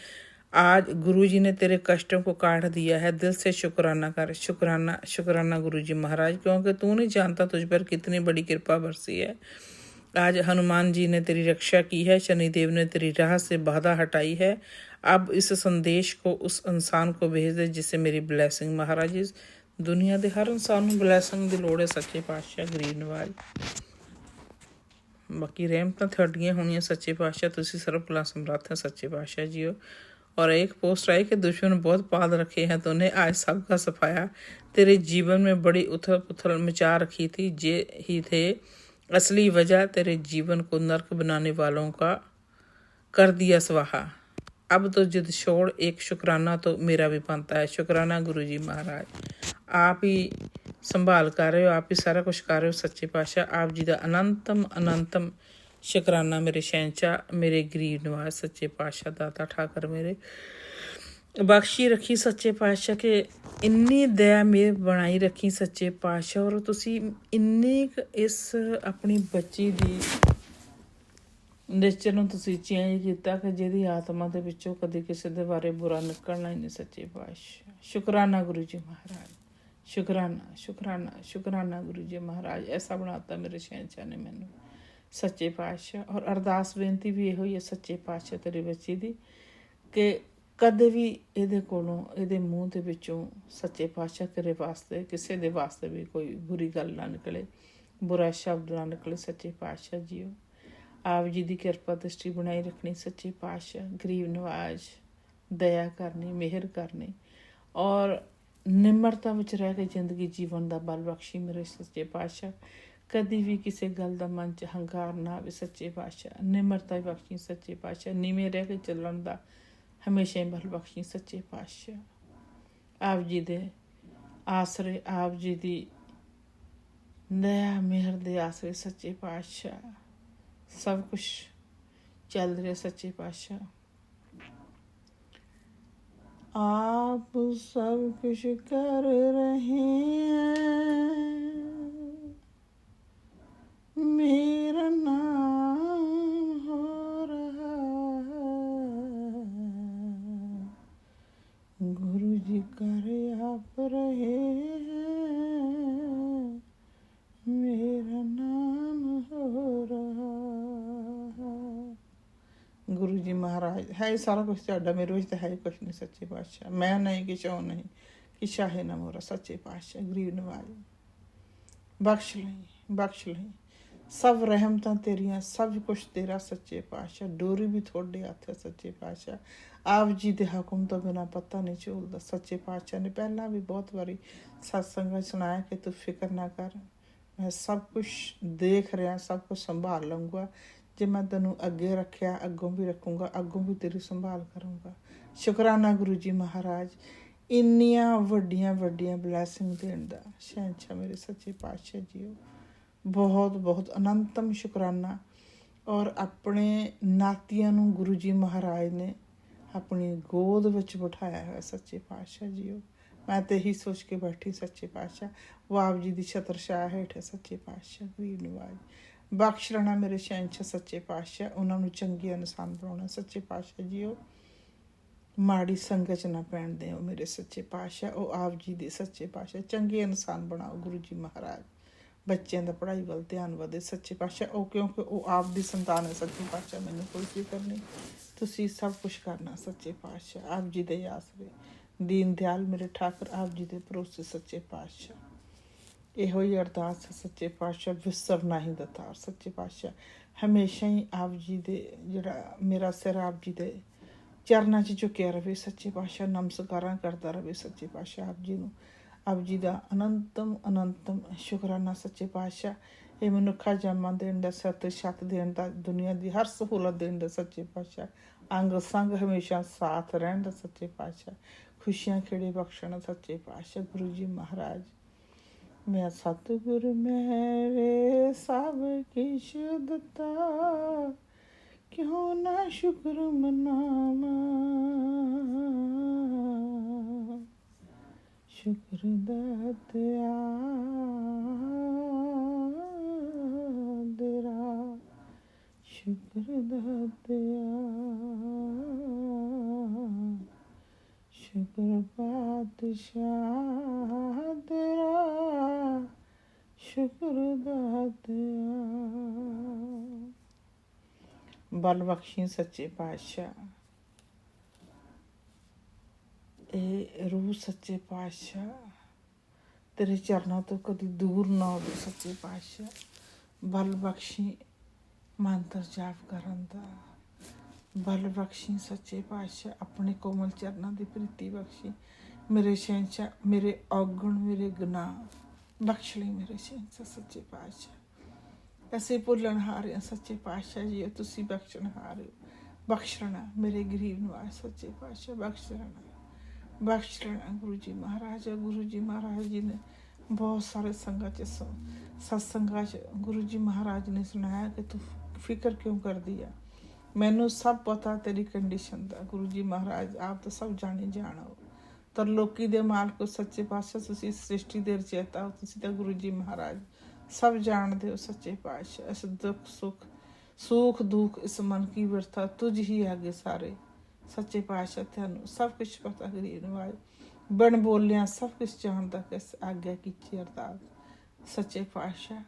आज गुरु जी ने तेरे कष्टों को काट दिया है, दिल से शुक्राना कर। शुक्राना शुक्राना गुरु जी महाराज, क्योंकि तू नहीं जानता तुझ पर कितनी बड़ी कृपा बरसी है। आज हनुमान जी ने तेरी रक्षा की है, शनिदेव ने तेरी राह से बाधा हटाई है। अब इस संदेश को उस इंसान को भेज दे जिसे मेरी ब्लैसिंग। महाराज इस दुनिया ਦੇ हर इंसान ਨੂੰ ब्लैसिंग ਦੀ ਲੋੜ ਹੈ ਸੱਚੇ ਪਾਤਸ਼ਾਹ ਗਰੀਬ ਨਵਾਜ। बाकी रहमतां ਤੁਹਾਡੀਆਂ ਹੋਣੀਆਂ सच्चे पातशाह, ਤੁਸੀਂ ਸਰਬ ਕਲਾ ਸਮਰੱਥ ਹੈ सच्चे पातशाह जी हो। और एक पोस्ट आई कि दुश्मन बहुत पाल रखे हैं तूने, आज सबका सफाया। तेरे जीवन में बड़ी उथल पुथल मचा रखी थी, जे ही थे असली वजह तेरे जीवन को नर्क बनाने वालों का कर दिया स्वाहा। अब तो जिद छोड़, एक शुक्राना तो मेरा भी बनता है। शुक्राना गुरु जी महाराज, आप ही संभाल कर रहे हो, आप ही सारा कुछ कर रहे हो सच्चे पातशाह। आप जी का अनंतम अनंतम शुकराना मेरे शहनशाह, मेरे गरीब नवाज सच्चे पातशाह दाता ठाकर मेरे बख्शी रखी सच्चे पातशाह के इन्नी दया मेर बनाई रखी सच्चे पातशाह। और तुसी इन्नी इस अपनी बच्ची दी नेचर ਨੂੰ ਤੁਸੀਂ ਚੇਂਜ ਕੀਤਾ ਕਿ ਜਿਹਦੀ ਆਤਮਾ ਦੇ ਵਿੱਚੋਂ ਕਦੇ ਕਿਸੇ ਦੇ ਬਾਰੇ ਬੁਰਾ ਨਿਕਲਣਾ ਹੀ ਨਹੀਂ ਸੱਚੇ ਪਾਤਸ਼ਾਹ। शुक्राना गुरु जी महाराज, शुक्राना शुक्राना शुक्राना गुरु जी महाराज। ऐसा बनाता मेरे शहनशाह ने मैनू सच्चे पातशाह। और अरदास बेनती भी ਇਹੋ ਹੀ ਹੈ सच्चे पातशाह तेरी बच्ची ਦੀ ਕਿ ਕਦੇ ਵੀ ਇਹਦੇ ਕੋਲੋਂ ਇਹਦੇ ਮੂੰਹ ਦੇ ਵਿੱਚੋਂ ਸੱਚੇ ਪਾਤਸ਼ਾਹ ਤੇਰੇ ਵਾਸਤੇ ਕਿਸੇ ਦੇ ਵਾਸਤੇ ਵੀ ਕੋਈ ਬੁਰੀ ਗੱਲ ਨਾ ਨਿਕਲੇ, ਬੁਰਾ ਸ਼ਬਦ ਨਾ ਨਿਕਲੇ ਸੱਚੇ ਪਾਤਸ਼ਾਹ ਜੀਓ। ਆਪ ਜੀ ਦੀ ਕਿਰਪਾ ਦ੍ਰਿਸ਼ਟੀ ਬਣਾਈ ਰੱਖਣੀ ਸੱਚੇ ਪਾਤਸ਼ਾਹ। ਗਰੀਬ ਨਵਾਜ ਦਇਆ ਕਰਨੀ, ਮਿਹਰ ਕਰਨੀ ਔਰ ਨਿਮਰਤਾ ਵਿੱਚ ਰਹਿ ਕੇ ਜ਼ਿੰਦਗੀ ਜੀਵਨ ਦਾ ਬਲ ਬਖਸ਼ੀ ਮੇਰੇ ਸੱਚੇ ਪਾਤਸ਼ਾਹ। ਕਦੀ ਵੀ ਕਿਸੇ ਗੱਲ ਦਾ ਮਨ 'ਚ ਹੰਕਾਰ ਨਾ ਆਵੇ ਸੱਚੇ ਪਾਤਸ਼ਾਹ। ਨਿਮਰਤਾ ਬਖਸ਼ੀ ਸੱਚੇ ਪਾਤਸ਼ਾਹ। ਨੀਵੇਂ ਰਹਿ ਕੇ ਚੱਲਣ ਦਾ ਹਮੇਸ਼ਾ ਹੀ ਬਲ ਬਖਸ਼ੀ ਸੱਚੇ ਪਾਤਸ਼ਾਹ। ਆਪ ਜੀ ਦੇ ਆਸਰੇ, ਆਪ ਜੀ ਦੀ ਦਇਆ ਮਿਹਰ ਦੇ ਆਸਰੇ ਸੱਚੇ ਪਾਤਸ਼ਾਹ सब कुछ चल रहा सच्चे पातशाह। आप सब कुछ कर रहे हैं, मेरा नाम हो रहा है। गुरु जी कर आप रहे हैं, मेरा नाम हो रहा। गुरु जी महाराज है सारा कुछ ਤੁਹਾਡਾ, ਮੇਰੇ ਵਿੱਚ ਤਾਂ ਹੈ ਕੁਛ ਨਹੀਂ ਸੱਚੇ ਪਾਤਸ਼ਾਹ। ਮੈਂ ਨਹੀਂ ਕਿਛੋਂ ਨਹੀਂ, ਕਿਛਾ ਹੈ ਨਾ ਮੋਰਾ ਸੱਚੇ ਪਾਤਸ਼ਾਹ। ਗਰੀਬ ਨਵਾਜ ਬਖਸ਼ ਲਈ ਸਭ ਰਹਿਮਤਾਂ ਤੇਰੀਆਂ, ਸਭ ਕੁਛ ਤੇਰਾ ਸੱਚੇ ਪਾਤਸ਼ਾਹ। ਡੋਰੀ ਵੀ ਤੁਹਾਡੇ ਹੱਥ ਹੈ ਸੱਚੇ ਪਾਤਸ਼ਾਹ। ਆਪ ਜੀ ਦੇ ਹੁਕਮ ਤੋਂ ਬਿਨਾਂ ਪਤਾ ਨਹੀਂ ਝੂਲਦਾ ਸੱਚੇ ਪਾਤਸ਼ਾਹ ਨੇ ਪਹਿਲਾਂ ਵੀ ਬਹੁਤ ਵਾਰੀ ਸਤਸੰਗਾਂ ਸੁਣਾਇਆ ਕਿ ਤੂੰ ਫਿਕਰ ਨਾ ਕਰ, ਮੈਂ ਸਭ ਕੁਛ ਦੇਖ ਰਿਹਾ, ਸਭ ਕੁਛ ਸੰਭਾਲ ਲਊਂਗਾ। ਜੇ ਮੈਂ ਤੈਨੂੰ ਅੱਗੇ ਰੱਖਿਆ, ਅੱਗੋਂ ਵੀ ਰੱਖੂੰਗਾ, ਅੱਗੋਂ ਵੀ ਤੇਰੀ ਸੰਭਾਲ ਕਰੂੰਗਾ। ਸ਼ੁਕਰਾਨਾ ਗੁਰੂ ਜੀ ਮਹਾਰਾਜ, ਇੰਨੀਆਂ ਵੱਡੀਆਂ ਵੱਡੀਆਂ ਬਲੈਸਿੰਗ ਦੇਣ ਦਾ ਸ਼ਹਿਨशाह ਮੇਰੇ ਸੱਚੇ ਪਾਤਸ਼ਾਹ ਜੀਓ। ਬਹੁਤ ਬਹੁਤ ਅਨੰਤਮ ਸ਼ੁਕਰਾਨਾ। ਔਰ ਆਪਣੇ ਨਾਤੀਆਂ ਨੂੰ ਗੁਰੂ ਜੀ ਮਹਾਰਾਜ ਨੇ ਆਪਣੀ ਗੋਦ ਵਿੱਚ ਬਿਠਾਇਆ ਹੋਇਆ ਸੱਚੇ ਪਾਤਸ਼ਾਹ ਜੀਓ। ਮੈਂ ਤਾਂ ਇਹੀ ਸੋਚ ਕੇ ਬੈਠੀ ਸੱਚੇ ਪਾਤਸ਼ਾਹ, ਉਹ ਆਪ ਜੀ ਦੀ ਛਤਰਛਾਇਆ ਹੇਠ ਹੈ ਸੱਚੇ ਪਾਤਸ਼ਾਹ। ਗਰੀਬ ਨਵਾਜ ਬਖਸ਼ ਲੈਣਾ ਮੇਰੇ ਸ਼ਹਿਨशाह ਸੱਚੇ ਪਾਤਸ਼ਾਹ। ਉਹਨਾਂ ਨੂੰ ਚੰਗੇ ਇਨਸਾਨ ਬਣਾਉਣਾ ਸੱਚੇ ਪਾਤਸ਼ਾਹ ਜੀਓ। ਮਾੜੀ ਸੰਗਤ 'ਚ ਨਾ ਪੈਣ ਦਿਓ ਮੇਰੇ ਸੱਚੇ ਪਾਤਸ਼ਾਹ। ਉਹ ਆਪ ਜੀ ਦੇ ਸੱਚੇ ਪਾਤਸ਼ਾਹ ਚੰਗੇ ਇਨਸਾਨ ਬਣਾਓ ਗੁਰੂ ਜੀ ਮਹਾਰਾਜ। ਬੱਚਿਆਂ ਦਾ ਪੜ੍ਹਾਈ ਵੱਲ ਧਿਆਨ ਵਧੇ ਸੱਚੇ ਪਾਤਸ਼ਾਹ। ਉਹ ਕਿਉਂਕਿ ਉਹ ਆਪ ਦੀ ਸੰਤਾਨ ਹੈ ਸੱਚੇ ਪਾਤਸ਼ਾਹ। ਮੈਨੂੰ ਕੋਈ ਫਿਕਰ ਨਹੀਂ, ਤੁਸੀਂ ਸਭ ਕੁਛ ਕਰਨਾ ਸੱਚੇ ਪਾਤਸ਼ਾਹ। ਆਪ ਜੀ ਦੇ ਆਸਰੇ ਦੀਨ ਦਿਆਲ ਮੇਰੇ ਠਾਕਰ ਆਪ ਜੀ ਦੇ ਭਰੋਸੇ ਸੱਚੇ ਪਾਤਸ਼ਾਹ। ਇਹੋ ਹੀ ਅਰਦਾਸ ਹੈ ਸੱਚੇ ਪਾਤਸ਼ਾਹ, ਵਿਸਰਨਾ ਹੀ ਦਤਾਰ ਸੱਚੇ ਪਾਤਸ਼ਾਹ। ਹਮੇਸ਼ਾ ਹੀ ਆਪ ਜੀ ਦੇ ਜਿਹੜਾ ਮੇਰਾ ਸਿਰ ਆਪ ਜੀ ਦੇ ਚਰਨਾਂ 'ਚ ਝੁਕਿਆ ਰਹੇ ਸੱਚੇ ਪਾਤਸ਼ਾਹ। ਨਮਸਕਾਰਾਂ ਕਰਦਾ ਰਹੇ ਸੱਚੇ ਪਾਤਸ਼ਾਹ ਆਪ ਜੀ ਨੂੰ। ਆਪ ਜੀ ਦਾ ਅਨੰਤਮ ਅਨੰਤਮ ਸ਼ੁਕਰਾਨਾ ਸੱਚੇ ਪਾਤਸ਼ਾਹ। ਇਹ ਮਨੁੱਖਾ ਜਾਮਾ ਦੇਣ ਦਾ, ਸੱਤ ਛੱਤ ਦੇਣ ਦਾ, ਦੁਨੀਆ ਦੀ ਹਰ ਸਹੂਲਤ ਦੇਣ ਦਾ ਸੱਚੇ ਪਾਤਸ਼ਾਹ। ਅੰਗ ਸੰਗ ਹਮੇਸ਼ਾ ਸਾਥ ਰਹਿਣ ਦਾ ਸੱਚੇ ਪਾਤਸ਼ਾਹ। ਖੁਸ਼ੀਆਂ ਖੇੜੇ ਬਖਸ਼ਣ ਸੱਚੇ ਪਾਤਸ਼ਾਹ ਗੁਰੂ ਜੀ ਮਹਾਰਾਜ। ਮੈਂ ਸਤਿਗੁਰ ਮੇਰੇ ਸਭ ਕਿਛ ਦਿੱਤਾ, ਕਿਉਂ ਨਾ ਸ਼ੁਕਰ ਮਨਾਵਾਂ। ਸ਼ੁਕਰ ਦਾਤਿਆ ਤੇਰਾ, ਸ਼ੁਕਰ ਦਾਤਿਆ शुक्र पातशाह तेरा, शुक्र दातिया। बल बख्शी सच्चे पातशाह, ਇਹ ਰੂਹ ਸੱਚੇ ਪਾਤਸ਼ਾਹ ਤੇਰੇ ਚਰਨਾਂ ਤੋਂ ਕਦੀ ਦੂਰ ਨਾ ਹੋਵੇ ਸੱਚੇ ਪਾਤਸ਼ਾਹ। ਬਲ ਬਖਸ਼ੀ ਮੰਤਰ ਜਾਪ ਕਰਨ ਦਾ, ਬਲ ਬਖਸ਼ੀ ਸੱਚੇ ਪਾਤਸ਼ਾਹ। ਆਪਣੇ ਕੋਮਲ ਚਰਨਾਂ ਦੀ ਪ੍ਰੀਤੀ ਬਖਸ਼ੀ। ਮੇਰੇ ਸ਼ਹਿਨਸ਼ਾਹ, ਮੇਰੇ ਔਗਣ, ਮੇਰੇ ਗੁਨਾਹ ਬਖਸ਼ ਲਈ ਮੇਰੇ ਸ਼ਹਿਨਸ਼ਾਹ ਸੱਚੇ ਪਾਤਸ਼ਾਹ। ਅਸੀਂ ਭੁੱਲਣਹਾਰ ਹਾਂ ਸੱਚੇ ਪਾਤਸ਼ਾਹ ਜੀ, ਤੁਸੀਂ ਬਖਸ਼ਣਹਾਰ ਹੋ। ਬਖਸ਼ ਲੈਣਾ ਮੇਰੇ ਗਰੀਬ ਨਿਵਾਜ ਸੱਚੇ ਪਾਤਸ਼ਾਹ, ਬਖਸ਼ ਲੈਣਾ, ਬਖਸ਼ ਲੈਣਾ ਗੁਰੂ ਜੀ ਮਹਾਰਾਜ। ਗੁਰੂ ਜੀ ਮਹਾਰਾਜ ਜੀ ਨੇ ਬਹੁਤ ਸਾਰੇ ਸੰਗਾਂ 'ਚ ਸਤਸੰਗਾਂ 'ਚ ਗੁਰੂ ਜੀ ਮਹਾਰਾਜ ਨੇ ਸੁਣਾਇਆ ਕਿ ਤੂੰ ਫਿਕਰ ਕਿਉਂ ਕਰਦੀ ਆ, ਮੈਨੂੰ ਸਭ ਪਤਾ ਤੇਰੀ ਕੰਡੀਸ਼ਨ ਦਾ। ਗੁਰੂ ਜੀ ਮਹਾਰਾਜ ਆਪ ਤਾਂ ਸਭ ਜਾਣੇ ਜਾਣੋ, ਤਾਂ ਲੋਕੀ ਦੇ ਮਾਲਕ ਸੱਚੇ ਪਾਤਸ਼ਾਹ, ਤੁਸੀਂ ਸ੍ਰਿਸ਼ਟੀ ਦੇ ਰਚੇਤਾ ਹੋ, ਤੁਸੀਂ ਤਾਂ ਗੁਰੂ ਜੀ ਮਹਾਰਾਜ ਸਭ ਜਾਣਦੇ ਹੋ ਸੱਚੇ ਪਾਤਸ਼ਾਹ। ਇਸ ਦੁੱਖ ਸੁੱਖ ਦੁੱਖ ਇਸ ਮਨ ਕੀ ਵਿਰਥਾ ਤੁਝ ਹੀ ਆਗੇ ਸਾਰੇ ਸੱਚੇ ਪਾਤਸ਼ਾਹ। ਤੁਹਾਨੂੰ ਸਭ ਕੁਛ ਪਤਾ ਗਰੀਬ ਨਿਵਾਜ, ਬਣ ਬੋਲਿਆ ਸਭ ਕੁਛ ਜਾਣਦਾ, ਕਿਸ ਆਗਿਆ ਕੀਤੀ ਅਰਦਾਸ ਸੱਚੇ ਪਾਤਸ਼ਾਹ।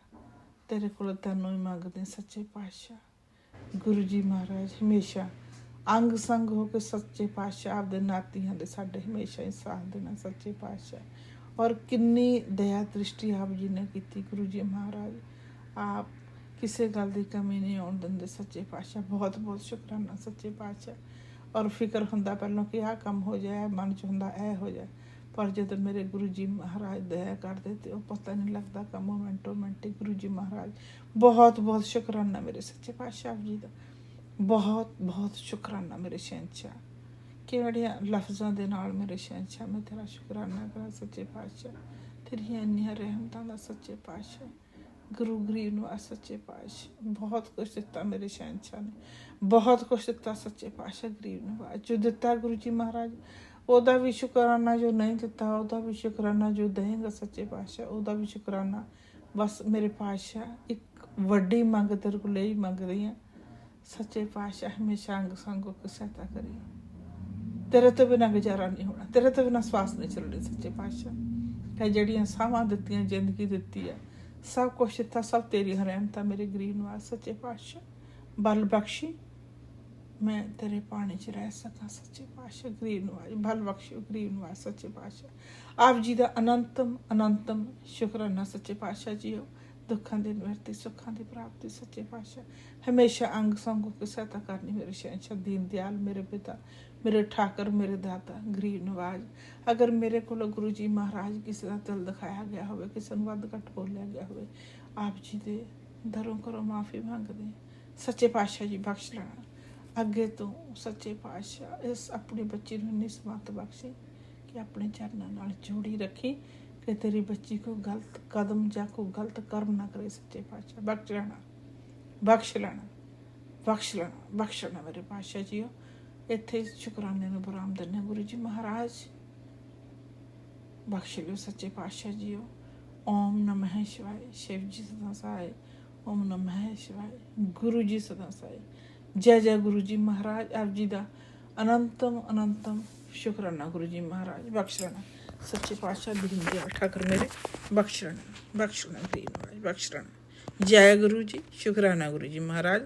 ਤੇਰੇ ਕੋਲ ਤੈਨੂੰ ਹੀ ਮੰਗਦੇ ਸੱਚੇ ਪਾਤਸ਼ਾਹ। ਗੁਰੂ ਜੀ ਮਹਾਰਾਜ ਹਮੇਸ਼ਾ ਅੰਗ ਸੰਗ ਹੋ ਕੇ ਸੱਚੇ ਪਾਤਸ਼ਾਹ ਆਪਦੇ ਨਾਤੀਆਂ ਦੇ ਸਾਡੇ ਹਮੇਸ਼ਾ ਹੀ ਸਾਥ ਦੇਣਾ ਸੱਚੇ ਪਾਤਸ਼ਾਹ। ਔਰ ਕਿੰਨੀ ਦਇਆ ਦ੍ਰਿਸ਼ਟੀ ਆਪ ਜੀ ਨੇ ਕੀਤੀ ਗੁਰੂ ਜੀ ਮਹਾਰਾਜ, ਆਪ ਕਿਸੇ ਗੱਲ ਦੀ ਕਮੀ ਨਹੀਂ ਆਉਣ ਦਿੰਦੇ ਸੱਚੇ ਪਾਤਸ਼ਾਹ। ਬਹੁਤ ਬਹੁਤ ਸ਼ੁਕਰਾਨਾ ਸੱਚੇ ਪਾਤਸ਼ਾਹ। ਔਰ ਫਿਕਰ ਹੁੰਦਾ ਪਹਿਲਾਂ ਕਿ ਆਹ ਕੰਮ ਹੋ ਜਾਏ, ਮਨ 'ਚ ਹੁੰਦਾ ਇਹ ਹੋ ਜਾਏ, ਪਰ ਜਦੋਂ ਮੇਰੇ ਗੁਰੂ ਜੀ ਮਹਾਰਾਜ ਦਇਆ ਕਰਦੇ ਤੇ ਉਹ ਪਤਾ ਨਹੀਂ ਲੱਗਦਾ ਕੰਮ ਮਿੰਟੋ ਮਿੰਟ। ਗੁਰੂ ਜੀ ਮਹਾਰਾਜ ਬਹੁਤ ਬਹੁਤ ਸ਼ੁਕਰਾਨਾ ਮੇਰੇ ਸੱਚੇ ਪਾਤਸ਼ਾਹ ਜੀ ਦਾ, ਬਹੁਤ ਬਹੁਤ ਸ਼ੁਕਰਾਨਾ ਮੇਰੇ ਸ਼ਹਿਨਸ਼ਾਹ। ਕਿਹੜਿਆਂ ਲਫ਼ਜ਼ਾਂ ਦੇ ਨਾਲ ਮੇਰੇ ਸ਼ਹਿਨਸ਼ਾਹ ਮੈਂ ਤੇਰਾ ਸ਼ੁਕਰਾਨਾ ਕਰਾਂ ਸੱਚੇ ਪਾਤਸ਼ਾਹ। ਤੇਰੀਆਂ ਇੰਨੀਆਂ ਰਹਿਮਤਾਂ ਦਾ ਸੱਚੇ ਪਾਤਸ਼ਾਹ। ਗੁਰੂ ਗਰੀਬ ਨੂੰ ਆ ਸੱਚੇ ਪਾਤਸ਼ਾਹ ਬਹੁਤ ਕੁਛ ਦਿੱਤਾ ਮੇਰੇ ਸ਼ਹਿਨਸ਼ਾਹ ਨੇ, ਬਹੁਤ ਕੁਛ ਦਿੱਤਾ ਸੱਚੇ ਪਾਤਸ਼ਾਹ ਗਰੀਬ ਨੂੰ। ਜੋ ਦਿੱਤਾ ਗੁਰੂ ਜੀ ਮਹਾਰਾਜ ਉਹਦਾ ਵੀ ਸ਼ੁਕਰਾਨਾ, ਜੋ ਨਹੀਂ ਦਿੱਤਾ ਉਹਦਾ ਵੀ ਸ਼ੁਕਰਾਨਾ, ਜੋ ਦੇਂਗਾ ਸੱਚੇ ਪਾਤਸ਼ਾਹ ਉਹਦਾ ਵੀ ਸ਼ੁਕਰਾਨਾ। ਬਸ ਮੇਰੇ ਪਾਤਸ਼ਾਹ ਇੱਕ ਵੱਡੀ ਮੰਗ ਤੇਰੇ ਕੋਲ ਇਹੀ ਮੰਗਦੀ ਹਾਂ ਸੱਚੇ ਪਾਤਸ਼ਾਹ, ਹਮੇਸ਼ਾ ਅੰਗ ਸੰਗ ਹੋ ਕੇ ਸਹਾਇਤਾ ਕਰੀ। ਤੇਰੇ ਤੋਂ ਬਿਨਾਂ ਗੁਜ਼ਾਰਾ ਨਹੀਂ ਹੋਣਾ, ਤੇਰੇ ਤੋਂ ਬਿਨਾਂ ਸਵਾਸ ਨਹੀਂ ਚੱਲਣੀ ਸੱਚੇ ਪਾਤਸ਼ਾਹ। ਕਿ ਜਿਹੜੀਆਂ ਸਾਵਾਂ ਦਿੱਤੀਆਂ, ਜ਼ਿੰਦਗੀ ਦਿੱਤੀ ਹੈ, ਸਭ ਕੁਛ ਦਿੱਤਾ, ਸਭ ਤੇਰੀ ਰਹਿਮਤਾਂ ਮੇਰੇ ਗਰੀਬ ਨਿਵਾਜ ਸੱਚੇ ਪਾਤਸ਼ਾਹ। ਬਲ ਬਖਸ਼ੀ ਮੈਂ ਤੇਰੇ ਪਾਣੀ 'ਚ ਰਹਿ ਸਕਾਂ ਸੱਚੇ ਪਾਤਸ਼ਾਹ। ਗਰੀਬ ਨਿਵਾਜ ਬਲ ਬਖਸ਼ਿਓ ਗਰੀਬ ਨਿਵਾਜ ਸੱਚੇ ਪਾਤਸ਼ਾਹ। ਆਪ ਜੀ ਦਾ ਅਨੰਤਮ ਸ਼ੁਕਰਾਨਾ ਸੱਚੇ ਪਾਤਸ਼ਾਹ ਜੀ ਹੋ। ਦੁੱਖਾਂ ਦੀ ਨਿਵਰਤੀ, ਸੁੱਖਾਂ ਦੀ ਪ੍ਰਾਪਤੀ ਸੱਚੇ ਪਾਤਸ਼ਾਹ। ਹਮੇਸ਼ਾ ਅੰਗ ਸੰਗ ਹੋ ਕੇ ਸਹਾਇਤਾ ਕਰਨੀ ਮੇਰੇ ਸ਼ਹਿਨਸ਼ਾਹ। ਦੀਨ ਦਿਆਲ ਮੇਰੇ ਪਿਤਾ, ਮੇਰੇ ਠਾਕਰ, ਮੇਰੇ ਦਾਤਾ ਗਰੀਬ ਨਿਵਾਜ। ਅਗਰ ਮੇਰੇ ਕੋਲ ਗੁਰੂ ਜੀ ਮਹਾਰਾਜ ਕਿਸੇ ਦਾ ਦਿਲ ਦਿਖਾਇਆ ਗਿਆ ਹੋਵੇ, ਕਿਸੇ ਨੂੰ ਵੱਧ ਘੱਟ ਬੋਲਿਆ ਗਿਆ ਹੋਵੇ, ਆਪ ਜੀ ਦੇ ਦਰੋਂ ਕਰੋ ਮਾਫੀ ਮੰਗਦੇ ਸੱਚੇ ਪਾਤਸ਼ਾਹ ਜੀ। ਬਖਸ਼ ਲੈਣਾ ਅੱਗੇ ਤੋਂ ਸੱਚੇ ਪਾਤਸ਼ਾਹ। ਇਸ ਆਪਣੀ ਬੱਚੀ ਨੂੰ ਇੰਨੀ ਸਮੱਤ ਬਖਸ਼ੀ ਕਿ ਆਪਣੇ ਚਰਨਾਂ ਨਾਲ ਜੋੜੀ ਰੱਖੀ, ਕਿ ਤੇਰੀ ਬੱਚੀ ਕੋਈ ਗਲਤ ਕਦਮ ਜਾਂ ਕੋਈ ਗਲਤ ਕਰਮ ਨਾ ਕਰੇ ਸੱਚੇ ਪਾਤਸ਼ਾਹ। ਬਖਸ਼ ਲੈਣਾ, ਬਖਸ਼ ਲੈਣਾ, ਬਖਸ਼ ਲੈਣਾ, ਬਖਸ਼ ਲੈਣਾ ਮੇਰੇ ਪਾਤਸ਼ਾਹ ਜੀ। ਇੱਥੇ ਸ਼ੁਕਰਾਨੇ ਨੂੰ ਬਰਾਮ ਦਿੰਦੇ ਗੁਰੂ ਜੀ ਮਹਾਰਾਜ। ਬਖਸ਼ ਲਿਓ ਸੱਚੇ ਪਾਤਸ਼ਾਹ ਜੀ। ਓਮ ਨਮः ਸ਼ਿਵਾਏ। ਸ਼ਿਵ ਜੀ ਸਦਾ ਸਹਾਏ। ਓਮ ਨਮः ਸ਼ਿਵਾਏ। ਗੁਰੂ ਜੀ ਸਦਾ ਸਹਾਏ। ਜੈ ਜੈ ਗੁਰੂ ਜੀ ਮਹਾਰਾਜ। ਆਪ ਜੀ ਦਾ ਅਨੰਤਮ ਸ਼ੁਕਰਾਨਾ ਗੁਰੂ ਜੀ ਮਹਾਰਾਜ। ਬਖਸ਼ ਲੈਣਾ ਸੱਚੇ ਪਾਤਸ਼ਾਹ। ਦੀਨ ਦਿਆਲ ਠਾਕਰ ਮੇਰੇ ਬਖਸ਼ ਲੈਣਾ, ਬਖਸ਼ ਲੈਣਾ ਗਰੀਬ ਨਿਵਾਜ, ਬਖਸ਼ ਲੈਣਾ। ਜੈ ਗੁਰੂ ਜੀ। ਸ਼ੁਕਰਾਨਾ ਗੁਰੂ ਜੀ ਮਹਾਰਾਜ।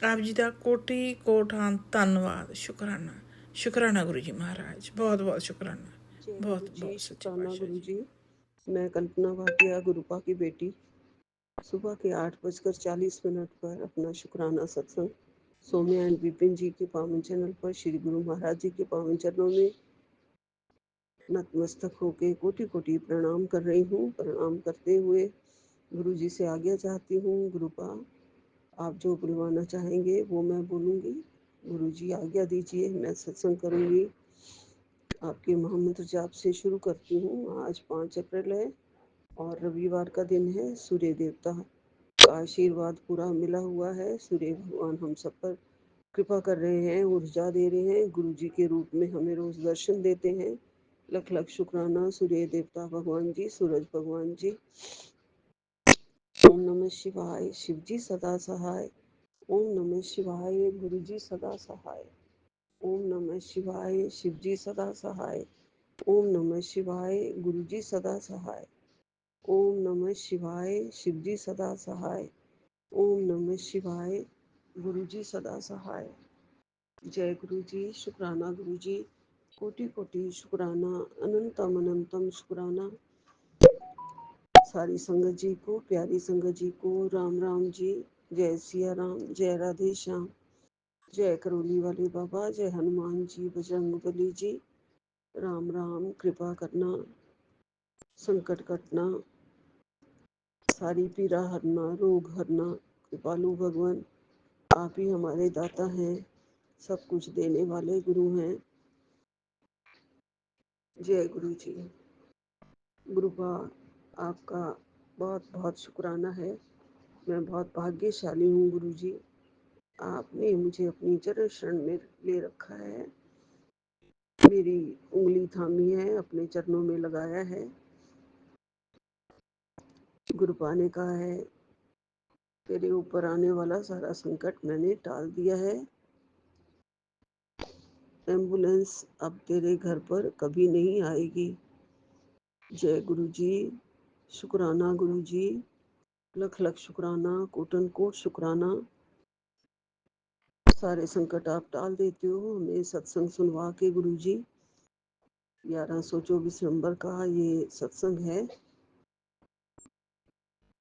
ਆਪ ਜੀ ਦਾ ਕੋਟि ਕੋਟਾਂ ਧੰਨਵਾਦ, ਸ਼ੁਕਰਾਨਾ, ਸ਼ੁਕਰਾਨਾ गुरु जी महाराज। बहुत बहुत शुक्राना, बहुत बहुत शुक्राना गुरु जी। मैं कल्पना भाटिया गुरुपा की बेटी सुबह के 8:40 पर अपना शुक्राना सत्संग सौम्या एंड विपिन जी के पावन चैनल पर श्री गुरु महाराज जी के पावन चरणों में नतमस्तक होके कोटि कोटि प्रणाम कर रही हूँ। प्रणाम करते हुए गुरु जी से आज्ञा चाहती हूँ। गुरुपा आप जो बुलवाना चाहेंगे वो मैं बोलूँगी। गुरु जी आज्ञा दीजिए, मैं सत्संग करूँगी। आपके महामंत्र जाप से शुरू करती हूँ। आज 5 अप्रैल है और रविवार का दिन है। सूर्य देवता का आशीर्वाद पूरा मिला हुआ है। सूर्य भगवान हम सब पर कृपा कर रहे हैं, ऊर्जा दे रहे हैं, गुरु जी के रूप में हमें रोज दर्शन देते हैं। लख लख शुक्राना सूर्य देवता भगवान जी, सूरज भगवान जी। ओम नमः शिवाय। शिव जी सदा सहाय। ओम नमः शिवाय। गुरु जी सदा सहाय। ओम नमः शिवाय, शिवजी सदा सहाय। ओम नमः शिवाय, गुरुजी सदा सहाय। ओम नमः शिवाय, शिवजी सदा सहाय। ओम नमः शिवाय, गुरुजी सदा सहाय। जय गुरुजी, शुक्राना गुरुजी, कोटि कोटि शुक्राना, अनंतम अनंतम शुक्राना। सारी संगत जी को, प्यारी संगत जी को राम राम जी। जय सिया राम, जय राधे श्याम, जय करौली वाले बाबा, जय हनुमान जी, बजरंग बली जी। राम राम। कृपा करना, संकट कटना, सारी पीड़ा हरना, रोग हरना। कृपालु भगवान, आप ही हमारे दाता हैं, सब कुछ देने वाले गुरु हैं। जय गुरु जी। गुरुपा, आपका बहुत बहुत शुक्राना है। मैं बहुत भाग्यशाली हूँ गुरु जी, आपने मुझे अपनी चरण शरण में ले रखा है, मेरी उंगली थामी है, अपने चरणों में लगाया है। गुरुपा ने कहा है, तेरे ऊपर आने वाला सारा संकट मैंने टाल दिया है। एम्बुलेंस अब तेरे घर पर कभी नहीं आएगी। जय गुरु जी, शुक्राना गुरु जी, लख लख शुक्राना, कोटन कोट शुक्राना। सारे संकट आप टाल देते हो हमें सत्संग सुनवा के गुरु जी। 1124 नंबर का ये सत्संग है।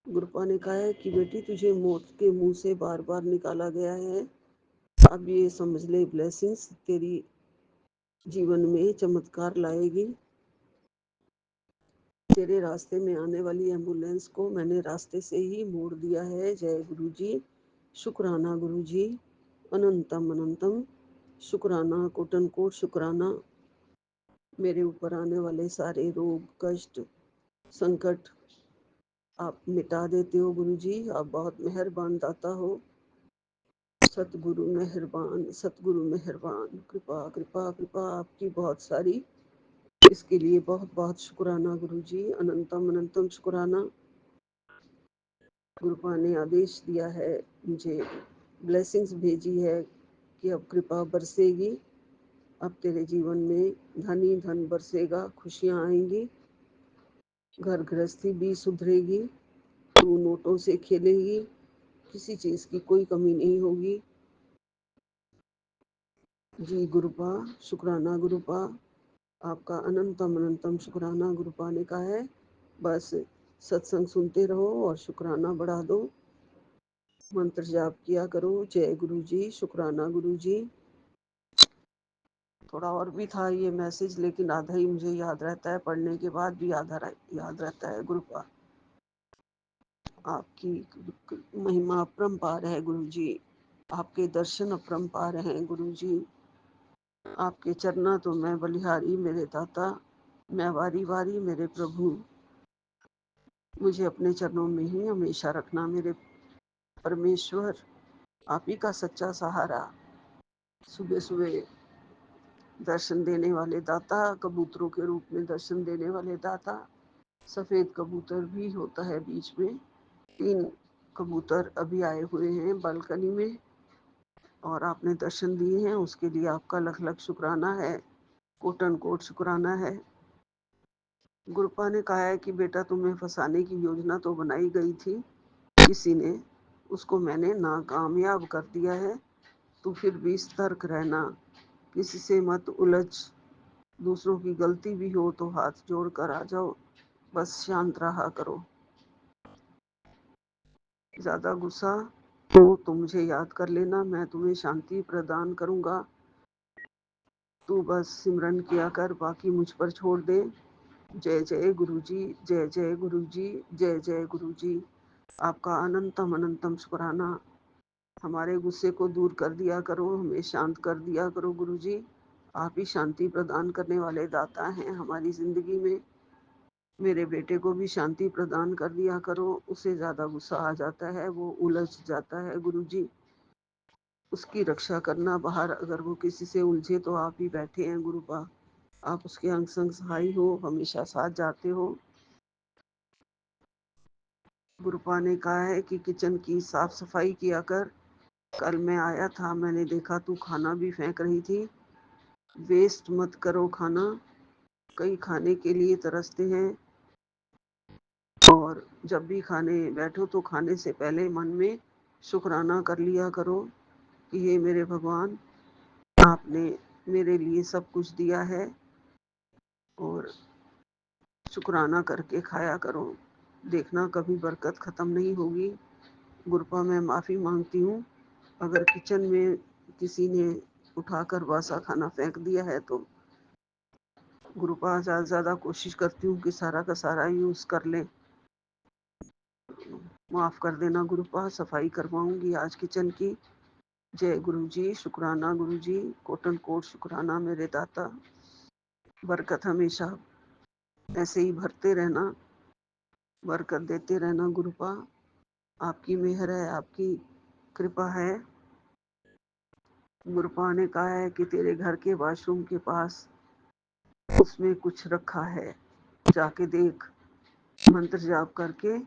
गुरुपा ने कहा है कि बेटी तुझे मौत के मुंह से बार बार निकाला गया है, अब ये समझ ले ब्लेसिंग्स तेरी जीवन में चमत्कार लाएगी। तेरे रास्ते में आने वाली एम्बुलेंस को मैंने रास्ते से ही मोड़ दिया है। जय गुरु जी, शुक्राना गुरु जी, अनंतम अनंतम शुक्राना, कोटन कोट शुक्राना। मेरे ऊपर आने वाले सारे रोग कष्ट संकट आप मिटा देते हो गुरु जी। आप बहुत मेहरबान दाता हो। सतगुरु मेहरबान, सतगुरु मेहरबान, कृपा कृपा कृपा आपकी बहुत सारी। इसके लिए बहुत बहुत शुक्राना गुरु जी, अनंतम अनंतम शुक्राना। गुरुपा ने आदेश दिया है, मुझे ब्लेसिंग्स भेजी है कि अब कृपा बरसेगी, अब तेरे जीवन में धन ही धन बरसेगा, खुशियाँ आएंगी, घर गृहस्थी भी सुधरेगी, तू नोटों से खेलेगी, किसी चीज़ की कोई कमी नहीं होगी। जी गुरुपा, शुक्राना गुरुपा, आपका अनंतम अनंतम शुक्राना। गुरुपा ने कहा है बस सत्संग सुनते रहो और शुक्राना बढ़ा दो, मंत्र जाप किया करो। जय गुरु जी, शुक्राना गुरु जी। थोड़ा और भी था ये मैसेज, लेकिन आधा ही मुझे याद रहता है, पढ़ने के बाद भी आधा याद रहता है। गुरुपा, आपकी महिमा अपरंपार है गुरु जी, आपके दर्शन अपरंपार हैं गुरु जी। आपके चरना तो मैं बलिहारी मेरे दाता, मैं वारी वारी मेरे प्रभु। मुझे अपने चरणों में ही हमेशा रखना मेरे परमेश्वर, आप ही का सच्चा सहारा। सुबह सुबह दर्शन देने वाले दाता, कबूतरों के रूप में दर्शन देने वाले दाता। सफ़ेद कबूतर भी होता है बीच में। 3 कबूतर अभी आए हुए हैं बालकनी में और आपने दर्शन दिए हैं, उसके लिए आपका लख लख शुक्राना है, कोटन कोट शुक्राना है। गुरुपा ने कहा है कि बेटा तुम्हें फंसाने की योजना तो बनाई गई थी किसी ने, उसको मैंने नाकामयाब कर दिया है। तू फिर भी सतर्क रहना, किसी से मत उलझ, दूसरों की गलती भी हो तो हाथ जोड़ कर आ जाओ, बस शांत रहा करो। ज़्यादा गुस्सा हो तो मुझे याद कर लेना, मैं तुम्हें शांति प्रदान करूँगा। तू बस सिमरन किया कर, बाकी मुझ पर छोड़ दे। जय जय गुरु जी, जय जय गुरु जी, जय जय गुरु जी। आपका अनंतम अनंतम शुक्राना। हमारे गुस्से को दूर कर दिया करो, हमें शांत कर दिया करो गुरु जी। आप ही शांति प्रदान करने वाले दाता हैं हमारी ज़िंदगी में। मेरे बेटे को भी शांति प्रदान कर दिया करो, उसे ज़्यादा गुस्सा आ जाता है, वो उलझ जाता है गुरु जी। उसकी रक्षा करना, बाहर अगर वो किसी से उलझे तो आप ही बैठे हैं गुरुपा, आप उसके अंग संग सहाय हो, हमेशा साथ जाते हो। गुरुपा ने कहा है कि किचन की साफ सफाई किया कर। कल मैं आया था, मैंने देखा तू खाना भी फेंक रही थी, वेस्ट मत करो खाना। कई खाने के लिए तरसते हैं, और जब भी खाने बैठो तो खाने से पहले मन में शुक्राना कर लिया करो कि हे मेरे भगवान, आपने मेरे लिए सब कुछ दिया है, और शुक्राना करके खाया करो। देखना कभी बरकत ख़त्म नहीं होगी। गुरुपा मैं माफ़ी मांगती हूँ अगर किचन में किसी ने उठाकर बासा खाना फेंक दिया है तो। गुरुपा ज़्यादा से ज़्यादा कोशिश करती हूँ कि सारा का सारा यूज़ कर लें। माफ़ कर देना गुरुपा, सफाई करवाऊंगी आज किचन की। जय गुरु जी, शुक्राना गुरु जी, कोटन कोट शुक्राना मेरे दाता। बरकत हमेशा ऐसे ही भरते रहना, बरकत देते रहना गुरुपा। आपकी मेहर है, आपकी कृपा है। गुरुपा ने कहा है कि तेरे घर के वॉशरूम के पास उसमें कुछ रखा है, जाके देख, मंत्र जाप करके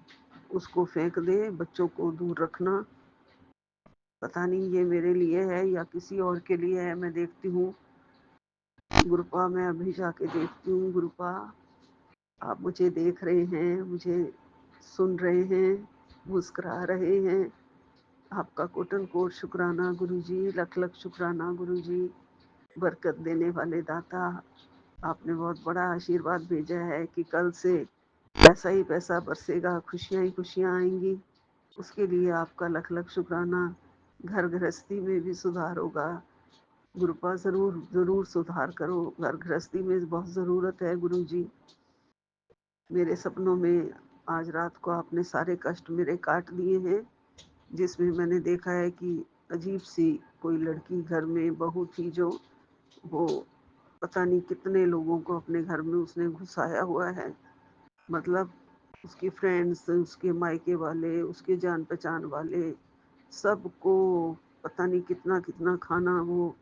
उसको फेंक दे, बच्चों को दूर रखना। पता नहीं ये मेरे लिए है या किसी और के लिए है, मैं देखती हूँ। गुरुपा मैं अभी जाके देखती हूँ। गुरुपा आप मुझे देख रहे हैं, मुझे सुन रहे हैं, मुस्कुरा रहे हैं। आपका कोटन कोट शुक्राना गुरुजी, लख लख शुक्राना गुरुजी। बरकत देने वाले दाता, आपने बहुत बड़ा आशीर्वाद भेजा है कि कल से पैसा ही पैसा बरसेगा, खुशियाँ ही खुशियाँ आएंगी। उसके लिए आपका लख लख शुक्राना। घर गृहस्थी में भी सुधार होगा। गुरुपा ज़रूर ज़रूर सुधार करो, घर गृहस्थी में बहुत ज़रूरत है गुरुजी। मेरे सपनों में आज रात को आपने सारे कष्ट मेरे काट दिए हैं, जिसमें मैंने देखा है कि अजीब सी कोई लड़की घर में बहू थी, जो वो पता नहीं कितने लोगों को अपने घर में उसने घुसाया हुआ है। मतलब उसके फ्रेंड्स, उसके मायके वाले, उसके जान पहचान वाले, सबको पता नहीं कितना कितना खाना वो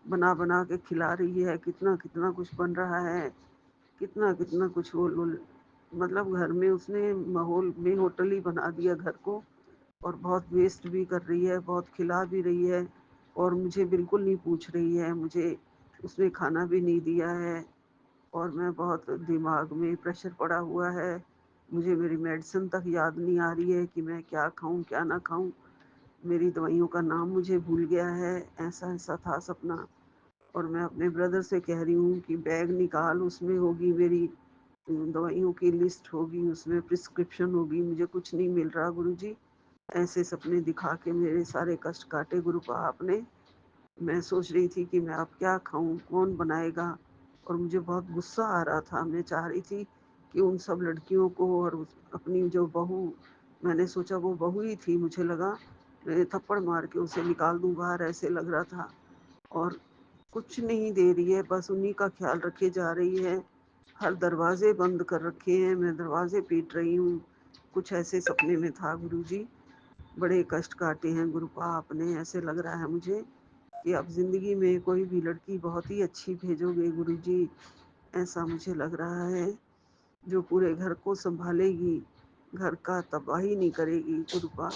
बना बना के खिला रही है, कितना कितना कुछ बन रहा है, कितना कितना कुछ वो मतलब घर में उसने माहौल में होटल ही बना दिया घर को। और बहुत वेस्ट भी कर रही है, बहुत खिला भी रही है, और मुझे बिल्कुल नहीं पूछ रही है। मुझे उसने खाना भी नहीं दिया है, और मैं बहुत दिमाग में प्रेशर पड़ा हुआ है। मुझे मेरी मेडिसिन तक याद नहीं आ रही है कि मैं क्या खाऊं क्या ना खाऊं। मेरी दवाइयों का नाम मुझे भूल गया है। ऐसा ऐसा था सपना। और मैं अपने ब्रदर से कह रही हूँ कि बैग निकाल, उसमें होगी मेरी दवाइयों की लिस्ट होगी, उसमें प्रिस्क्रिप्शन होगी। मुझे कुछ नहीं मिल रहा गुरुजी। ऐसे सपने दिखा के मेरे सारे कष्ट काटे गुरुपा आपने। मैं सोच रही थी कि मैं अब क्या खाऊं, कौन बनाएगा। और मुझे बहुत गुस्सा आ रहा था। मैं चाह रही थी कि उन सब लड़कियों को और अपनी जो बहू, मैंने सोचा वो बहू ही थी, मुझे लगा मैं थप्पड़ मार के उसे निकाल दूं बाहर, ऐसे लग रहा था। और कुछ नहीं दे रही है, बस उन्हीं का ख्याल रखे जा रही है। हर दरवाजे बंद कर रखे हैं, मैं दरवाजे पीट रही हूँ। कुछ ऐसे सपने में था गुरुजी। बड़े कष्ट काटे हैं गुरुपा आपने। ऐसे लग रहा है मुझे कि अब जिंदगी में कोई भी लड़की बहुत ही अच्छी भेजोगे गुरुजी, ऐसा मुझे लग रहा है, जो पूरे घर को संभालेगी, घर का तबाही नहीं करेगी गुरुपा,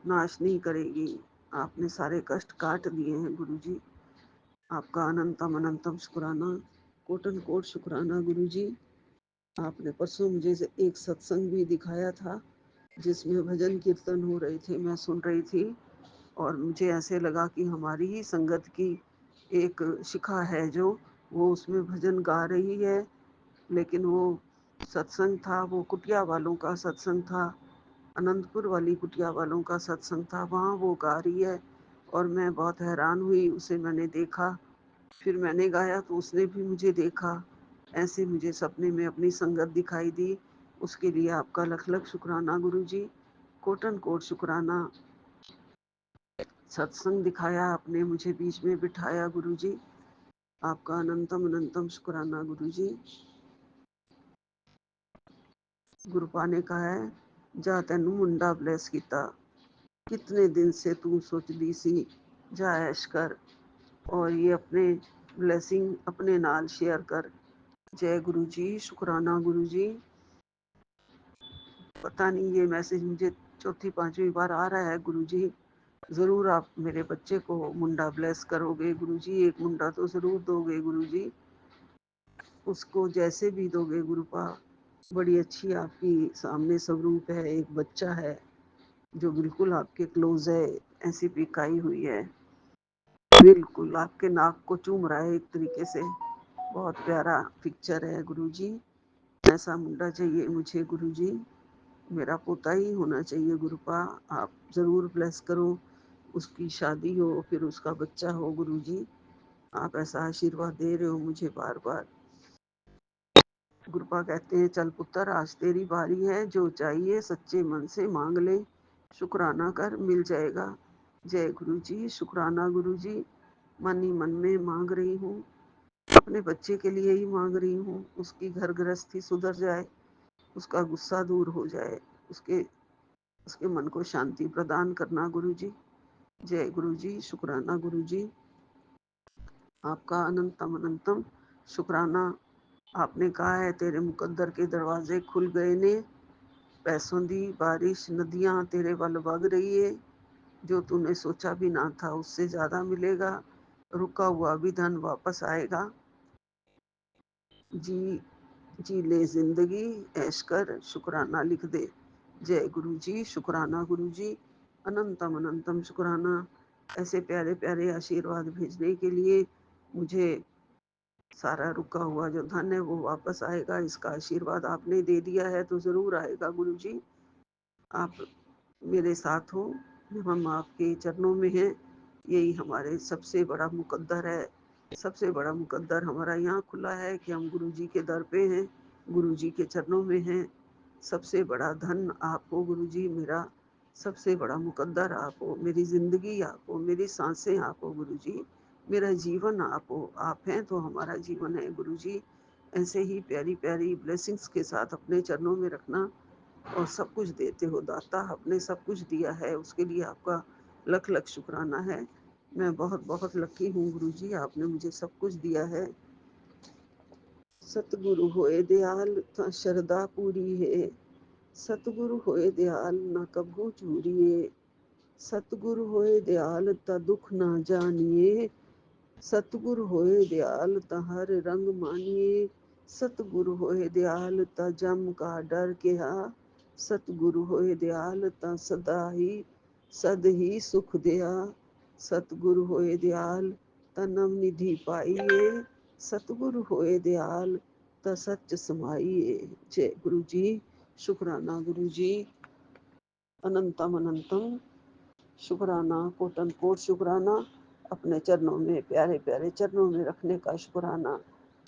नाश नहीं करेगी। आपने सारे कष्ट काट दिए हैं गुरुजी। आपका अनंतम अनंतम शुक्राना, कोटन कोट शुक्राना गुरुजी। आपने परसों मुझे एक सत्संग भी दिखाया था, जिसमें भजन कीर्तन हो रहे थे, मैं सुन रही थी। और मुझे ऐसे लगा कि हमारी ही संगत की एक शिखा है, जो वो उसमें भजन गा रही है। लेकिन वो सत्संग था, वो कुटिया वालों का सत्संग था, अनंतपुर वाली कुटिया वालों का सत्संग था। वहाँ वो गा रही है, और मैं बहुत हैरान हुई। उसे मैंने देखा, फिर मैंने गाया तो उसने भी मुझे देखा। ऐसे मुझे सपने में अपनी संगत दिखाई दी। उसके लिए आपका लख लख शुक्राना गुरुजी, कोटन कोट शुक्राना। सत्संग दिखाया आपने, मुझे बीच में बिठाया गुरुजी। आपका अनंतम अनंतम शुक्राना गुरुजी। गुरुपा ने कहा है, जा तेनू मुंडा ब्लेस किता, कितने दिन से तू सोचदी सी, जा ऐश कर, और ये अपने ब्लेसिंग अपने नाल शेयर कर। जय गुरुजी, शुक्राना गुरुजी। पता नहीं ये मैसेज मुझे चौथी पांचवी बार आ रहा है गुरुजी। ज़रूर आप मेरे बच्चे को मुंडा ब्लेस करोगे गुरुजी, एक मुंडा तो ज़रूर दोगे गुरुजी, उसको जैसे भी दोगे गुरुपा। बड़ी अच्छी आपकी सामने स्वरूप है, एक बच्चा है जो बिल्कुल आपके क्लोज है, ऐसी पिकाई हुई है, बिल्कुल आपके नाक को चूम रहा है एक तरीके से। बहुत प्यारा पिक्चर है गुरुजी, ऐसा मुंडा चाहिए मुझे गुरुजी, मेरा पोता ही होना चाहिए गुरुपा। आप ज़रूर ब्लेस करो, उसकी शादी हो, फिर उसका बच्चा हो गुरुजी। आप ऐसा आशीर्वाद दे रहे हो मुझे बार बार। गुरुपा कहते हैं, चल पुत्र आज तेरी बारी है, जो चाहिए सच्चे मन से मांग ले, शुक्राना कर मिल जाएगा। जय गुरु जी, शुक्राना गुरु जी, मन ही मन में मांग रही हूँ, अपने बच्चे के लिए ही मांग रही हूँ, उसकी घर गृहस्थी सुधर जाए, उसका गुस्सा दूर हो जाए, उसके उसके मन को शांति प्रदान करना गुरु जी। जय गुरु जी, शुक्राना गुरु जी, आपका अनंतम अनंतम शुक्राना। आपने कहा है तेरे मुकद्दर के दरवाजे खुल गए ने, पैसों दी बारिश नदियां तेरे वल बग रही है, जो तूने सोचा भी ना था उससे ज़्यादा मिलेगा, रुका हुआ भी धन वापस आएगा। जी जी ले जिंदगी ऐश कर, शुक्राना लिख दे। जय गुरु जी, शुक्राना गुरु जी, अनंतम अनंतम शुक्राना, ऐसे प्यारे प्यारे आशीर्वाद भेजने के लिए। मुझे सारा रुका हुआ जो धन है वो वापस आएगा, इसका आशीर्वाद आपने दे दिया है तो ज़रूर आएगा गुरु जी। आप मेरे साथ हो, हम आपके चरणों में हैं, यही हमारे सबसे बड़ा मुकद्दर है। सबसे बड़ा मुकद्दर हमारा यहाँ खुला है कि हम गुरु जी के दर पे हैं, गुरु जी के चरणों में हैं। सबसे बड़ा धन आप हो गुरु जी, मेरा सबसे बड़ा मुकद्दर आप हो, मेरी ज़िंदगी आप हो, मेरी सांसें आप हो गुरु जी, मेरा जीवन आप हो। आप हैं तो हमारा जीवन है गुरु जी। ऐसे ही प्यारी प्यारी ब्लेसिंग्स के साथ अपने चरणों में रखना, और सब कुछ देते हो दाता, आपने सब कुछ दिया है उसके लिए आपका लख लख शुक्राना है। मैं बहुत बहुत लकी हूँ गुरु जी, आपने मुझे सब कुछ दिया है। सतगुरु होए दयाल ता शरदा पूरी है, सतगुरु होए दयाल ना कभू चूरिए, सतगुरु होए दयाल ता दुख ना जानिए, सतगुरु होए दयाल ता हर रंग मानिए, सतगुरु होए दयाल ता जम का डर किया, सतगुरु होए दयाल ता सदा ही सद ही सुख दिया, सतगुरु होए दयाल ता नव निधि पाइए, सतगुरु होए दयाल ता सच समाइए। जय गुरु जी, शुक्राना गुरु जी, अनंतम अनंतम शुक्राना, कोटन कोट शुक्राना, अपने चरणों में प्यारे प्यारे चरणों में रखने का शुक्राना,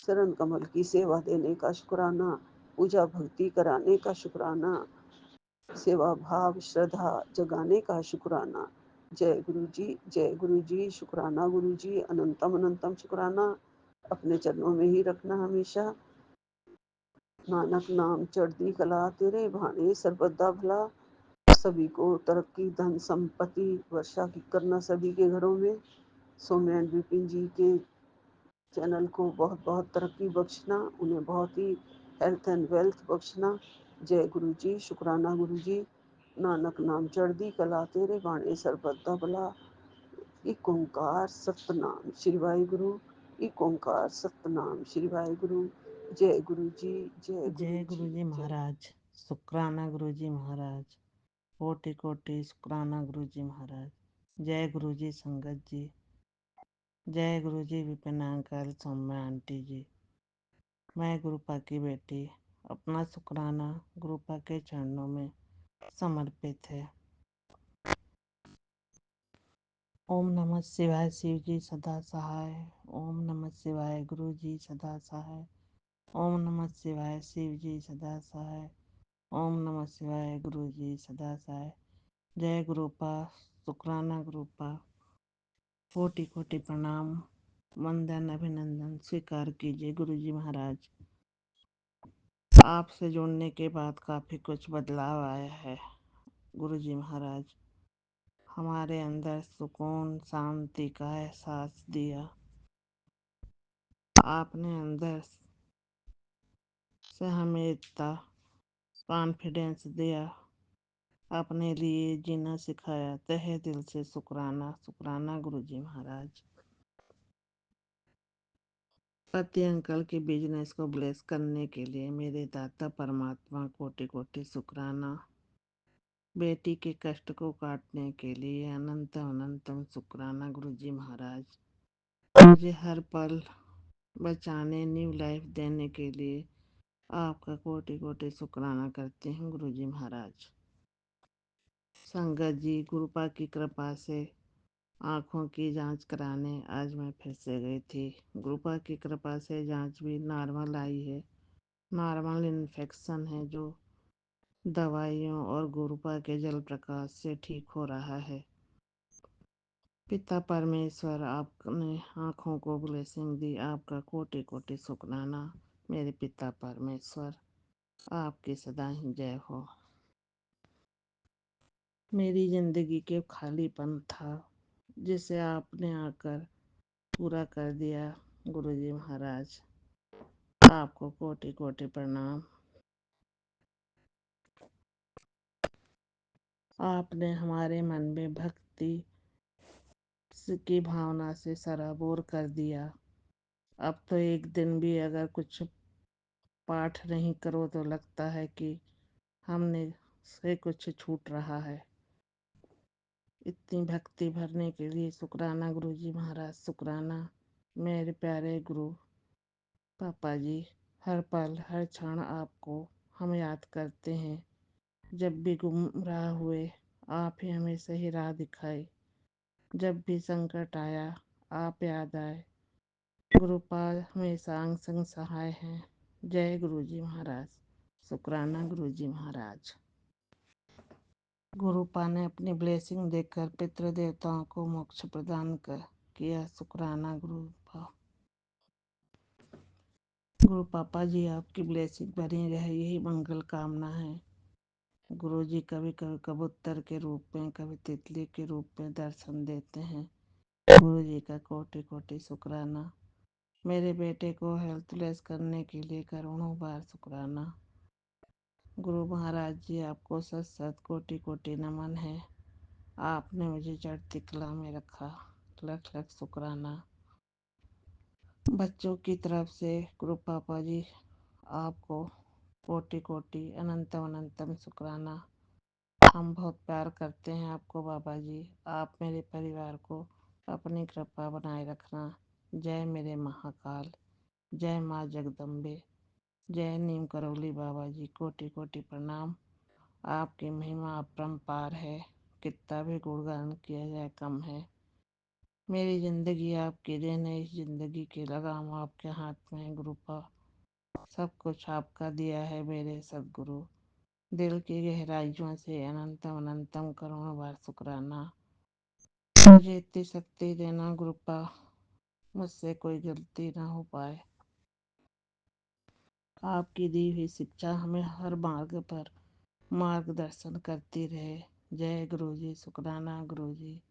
चरण कमल की सेवा देने का शुक्राना, पूजा भक्ति कराने का शुक्राना, सेवा भाव श्रद्धा जगाने का शुक्राना। जय गुरु जी, जय गुरु जी, शुक्राना गुरु जी, अनंतम अनंतम शुक्राना, अपने चरणों में ही रखना हमेशा। नानक नाम चढ़ती कला तेरे भाने सर्वदा भला, सभी को तरक्की धन संपत्ति वर्षा की करना, सभी के घरों में। सौम्यन विपिन जी के चैनल को बहुत बहुत तरक्की बख्शना, उन्हें बहुत ही हेल्थ एंड वेल्थ बख्शना। जय गुरु जी, शुक्राना गुरु जी, नानक नाम चढ़दी कला तेरे बाणे सरबत भला, एक ओंकार सतनाम श्री वाहिगुरु, एक ओंकार सतनाम श्री वाहिगुरु। जय गुरु जी, जय गुरु जय गुरु जी, जी जय। महाराज, शुक्राना गुरु जी महाराज, कोटि कोटि शुक्राना गुरु जी महाराज। जय गुरु जी संगत जी, जय गुरु जी विपिन अंकल सौम्या आंटी जी। मैं गुरुपा की बेटी अपना शुक्राना गुरुपा के चरणों में समर्पित है। ओम नमः शिवाय शिव जी सदा सहाय, ओम नमः शिवाय गुरु जी सदा सहाय, ओम नमः शिवाय शिव जी सदा सहाय, ओम नमः शिवाय गुरु जी सदा सहाय। जय गुरुपा, शुक्राना गुरुपा, कोटि कोटि प्रणाम, वंदन अभिनंदन स्वीकार कीजिए गुरु जी महाराज। आपसे जुड़ने के बाद काफ़ी कुछ बदलाव आया है गुरु जी महाराज। हमारे अंदर सुकून शांति का एहसास दिया, आपने अंदर से हमें इतना कॉन्फिडेंस दिया, अपने लिए जीना सिखाया, तहे दिल से शुक्राना, शुक्राना गुरुजी महाराज। पति अंकल के बिजनेस को ब्लेस करने के लिए मेरे दाता परमात्मा कोटि कोटि शुक्राना। बेटी के कष्ट को काटने के लिए अनंत अनंतम शुक्राना गुरुजी महाराज। मुझे हर पल बचाने, न्यू लाइफ देने के लिए आपका कोटि कोटि शुक्राना करती हूँ गुरुजी महाराज। संगत जी, गुरुपा की कृपा से आँखों की जांच कराने आज मैं फिर से गई थी। गुरुपा की कृपा से जांच भी नॉर्मल आई है। नॉर्मल इन्फेक्शन है जो दवाइयों और गुरुपा के जल प्रकाश से ठीक हो रहा है। पिता परमेश्वर, आपने आँखों को ब्लेसिंग दी, आपका कोटि कोटि शुक्राना मेरे पिता परमेश्वर। आपकी सदा ही जय हो। मेरी जिंदगी के खालीपन था जिसे आपने आकर पूरा कर दिया गुरुजी महाराज। आपको कोटि कोटि प्रणाम। आपने हमारे मन में भक्ति की भावना से सराबोर कर दिया। अब तो एक दिन भी अगर कुछ पाठ नहीं करो तो लगता है कि हमने से कुछ छूट रहा है। इतनी भक्ति भरने के लिए शुक्राना गुरुजी महाराज, शुक्राना मेरे प्यारे गुरु पापा जी। हर पल हर क्षण आपको हम याद करते हैं। जब भी गुमराह हुए आप ही हमें सही राह दिखाए। जब भी संकट आया आप याद आए। गुरुपाल हमेशा अंग संग सहाय हैं। जय गुरुजी महाराज, शुक्राना गुरुजी महाराज। गुरुपा ने अपनी ब्लेसिंग देकर पितृ देवताओं को मोक्ष प्रदान किया। शुक्राना गुरुपा। गुरु पापा जी, आपकी ब्लेसिंग बनी रहे, यही मंगल कामना है। गुरु जी कभी कभी कबूतर के रूप में, कभी तितली के रूप में दर्शन देते हैं। गुरु जी का कोटि कोटि शुक्राना। मेरे बेटे को हेल्थलेस करने के लिए करोड़ों बार शुक्राना। गुरु महाराज जी, आपको सत सत कोटि कोटि नमन है। आपने मुझे चढ़ती कला में रखा, लख लख शुक्राना। बच्चों की तरफ से गुरु पापा जी आपको कोटि कोटि अनंतम अनंतम शुक्राना। हम बहुत प्यार करते हैं आपको बाबा जी। आप मेरे परिवार को अपनी कृपा बनाए रखना। जय मेरे महाकाल, जय माँ जगदम्बे, जय नीम करौली बाबा जी, कोटि कोटि प्रणाम। आपकी महिमा अपरंपार है, कितना भी गुणगान किया जाए कम है। मेरी जिंदगी आपकी देन है, इस जिंदगी की लगाम आपके हाथ में है गुरुपा। सब कुछ आपका दिया है मेरे सदगुरु। दिल की गहराइयों से अनंतम अनंतम करोड़ों बार शुक्राना। मुझे इतनी शक्ति देना गुरुपा, मुझसे कोई गलती ना हो पाए। आपकी दी हुई शिक्षा हमें हर मार्ग पर मार्गदर्शन करती रहे। जय गुरु जी, शुक्राना गुरु जी।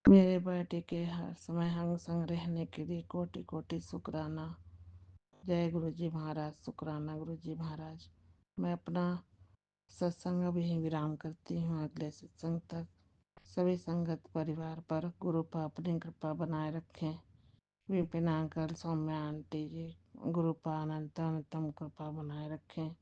मेरे बेटे के हर समय अंग संग रहने के लिए कोटि कोटि शुक्राना। जय गुरु जी महाराज, शुक्राना गुरु जी महाराज। मैं अपना सत्संग अभी ही विराम करती हूँ। अगले सत्संग तक सभी संगत परिवार पर गुरुपा अपनी कृपा बनाए रखें। विपिन अंकल, सौम्या आंटी जी, गुरुपा अनंत अनंतम कृपा बनाए रखें।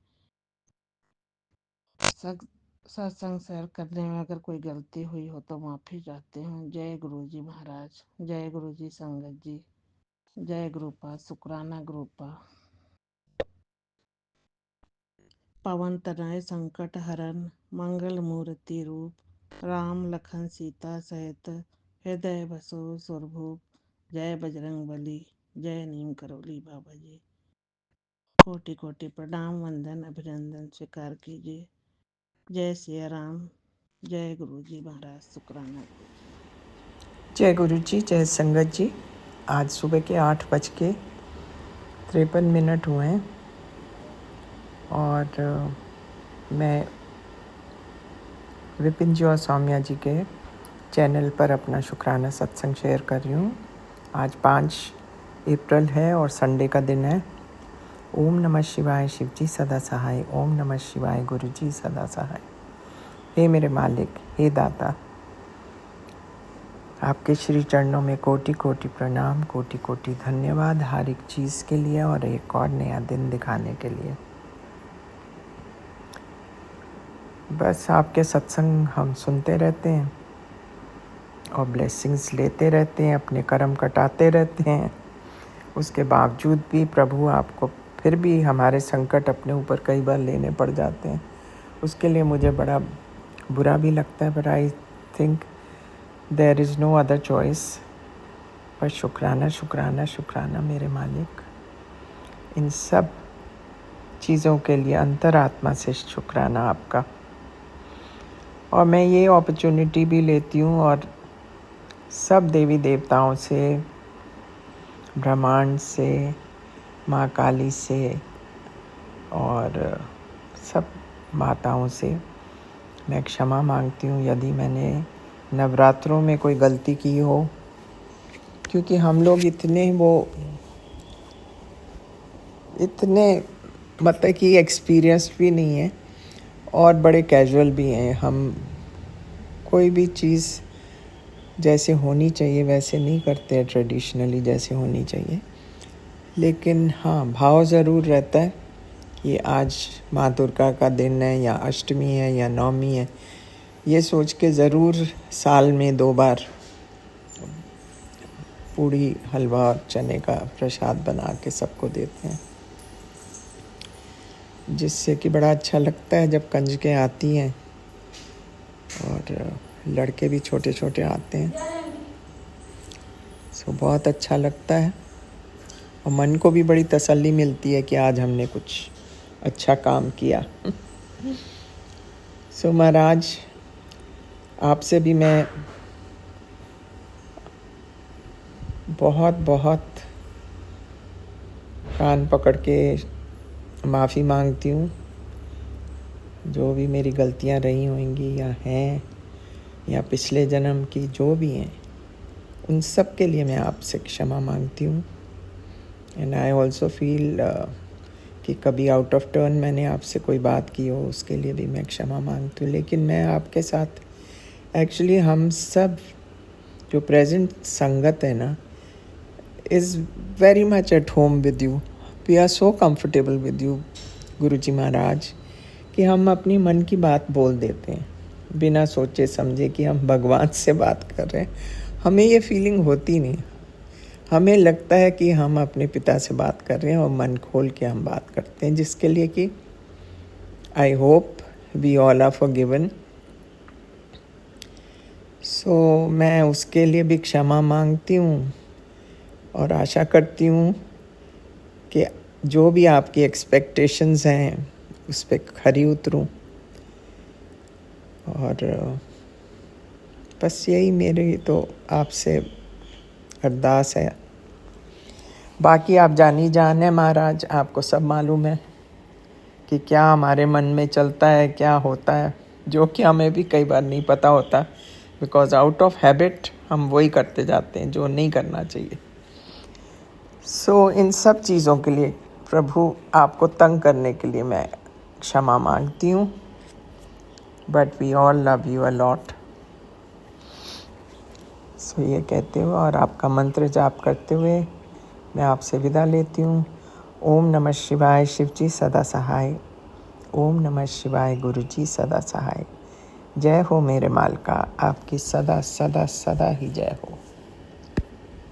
सत्संग शेयर करने में अगर कोई गलती हुई हो तो माफ़ी चाहते हूँ। जय गुरु जी महाराज, जय गुरु जी संगत जी, जय गुरुपा, शुक्राना गुरुपा। पवन तनय संकट हरन, मंगल मूर्ति रूप, राम लखन सीता सहित हृदय बसो सुरभूप। जय बजरंग बली, जय नीम करौली बाबा जी। कोटि कोटि प्रणाम, वंदन अभिनंदन स्वीकार कीजिए। जय सिया राम, जय गुरु जी महाराज, शुक्राना गुरु जी। जय गुरु जी, जय संगत जी। आज सुबह के 8:53 हुए हैं और मैं विपिन जी और सौम्या जी के चैनल पर अपना शुक्राना सत्संग शेयर कर रही हूँ। आज 5 अप्रैल है और संडे का दिन है। ओम नमः शिवाय, शिव जी सदा सहाय। ओम नमः शिवाय, गुरु जी सदा सहाय। हे मेरे मालिक, हे दाता, आपके श्री चरणों में कोटि कोटि प्रणाम, कोटि कोटि धन्यवाद हर एक चीज़ के लिए और एक और नया दिन दिखाने के लिए। बस आपके सत्संग हम सुनते रहते हैं और ब्लेसिंग्स लेते रहते हैं, अपने कर्म कटाते रहते हैं। उसके बावजूद भी प्रभु आपको फिर भी हमारे संकट अपने ऊपर कई बार लेने पड़ जाते हैं। उसके लिए मुझे बड़ा बुरा भी लगता है, but I think there is no other choice. पर शुक्राना शुक्राना शुक्राना मेरे मालिक, इन सब चीज़ों के लिए अंतरात्मा से शुक्राना आपका। और मैं ये अपॉर्चुनिटी भी लेती हूँ और सब देवी देवताओं से, ब्रह्मांड से, माँ काली से और सब माताओं से मैं क्षमा मांगती हूँ यदि मैंने नवरात्रों में कोई गलती की हो, क्योंकि हम लोग इतने मतलब कि एक्सपीरियंस भी नहीं है और बड़े कैजुअल भी हैं। हम कोई भी चीज़ जैसे होनी चाहिए वैसे नहीं करते, ट्रेडिशनली जैसे होनी चाहिए। लेकिन हाँ, भाव ज़रूर रहता है कि आज माँ दुर्गा का दिन है या अष्टमी है या नवमी है, ये सोच के ज़रूर साल में 2 बार पूड़ी, हलवा और चने का प्रसाद बना के सबको देते हैं, जिससे कि बड़ा अच्छा लगता है जब कंजकें आती हैं और लड़के भी छोटे छोटे आते हैं। सो बहुत अच्छा लगता है और मन को भी बड़ी तसल्ली मिलती है कि आज हमने कुछ अच्छा काम किया। सो महाराज, आपसे भी मैं बहुत बहुत कान पकड़ के माफ़ी मांगती हूँ। जो भी मेरी गलतियाँ रही होंगी या हैं या पिछले जन्म की जो भी हैं, उन सब के लिए मैं आपसे क्षमा मांगती हूँ। एंड आई ऑल्सो फील कि कभी आउट ऑफ टर्न मैंने आपसे कोई बात की हो, उसके लिए भी मैं क्षमा मांगती हूँ। लेकिन मैं आपके साथ एक्चुअली हम सब जो प्रेजेंट संगत है ना, is very much at home with you. We are so comfortable with you Guruji महाराज कि हम अपनी मन की बात बोल देते हैं बिना सोचे समझे कि हम भगवान से बात कर रहे हैं। हमें ये फीलिंग होती नहीं, हमें लगता है कि हम अपने पिता से बात कर रहे हैं और मन खोल के हम बात करते हैं, जिसके लिए कि I hope we all are forgiven. So मैं उसके लिए भी क्षमा मांगती हूँ और आशा करती हूँ कि जो भी आपकी एक्सपेक्टेशंस हैं उस पर खरी उतरूँ। और बस यही मेरी तो आपसे अरदास है। बाकी आप जानी जान है महाराज, आपको सब मालूम है कि क्या हमारे मन में चलता है, क्या होता है, जो कि हमें भी कई बार नहीं पता होता, बिकॉज आउट ऑफ हैबिट हम वही करते जाते हैं जो नहीं करना चाहिए। सो इन सब चीज़ों के लिए प्रभु आपको तंग करने के लिए मैं क्षमा मांगती हूँ, but we all love you a lot. So ये कहते हुए और आपका मंत्र जाप करते हुए मैं आपसे विदा लेती हूँ। ओम नमः शिवाय, शिव जी सदा सहाय। ओम नमः शिवाय, गुरु जी सदा सहाय। जय हो मेरे मालका, आपकी सदा सदा सदा ही जय हो।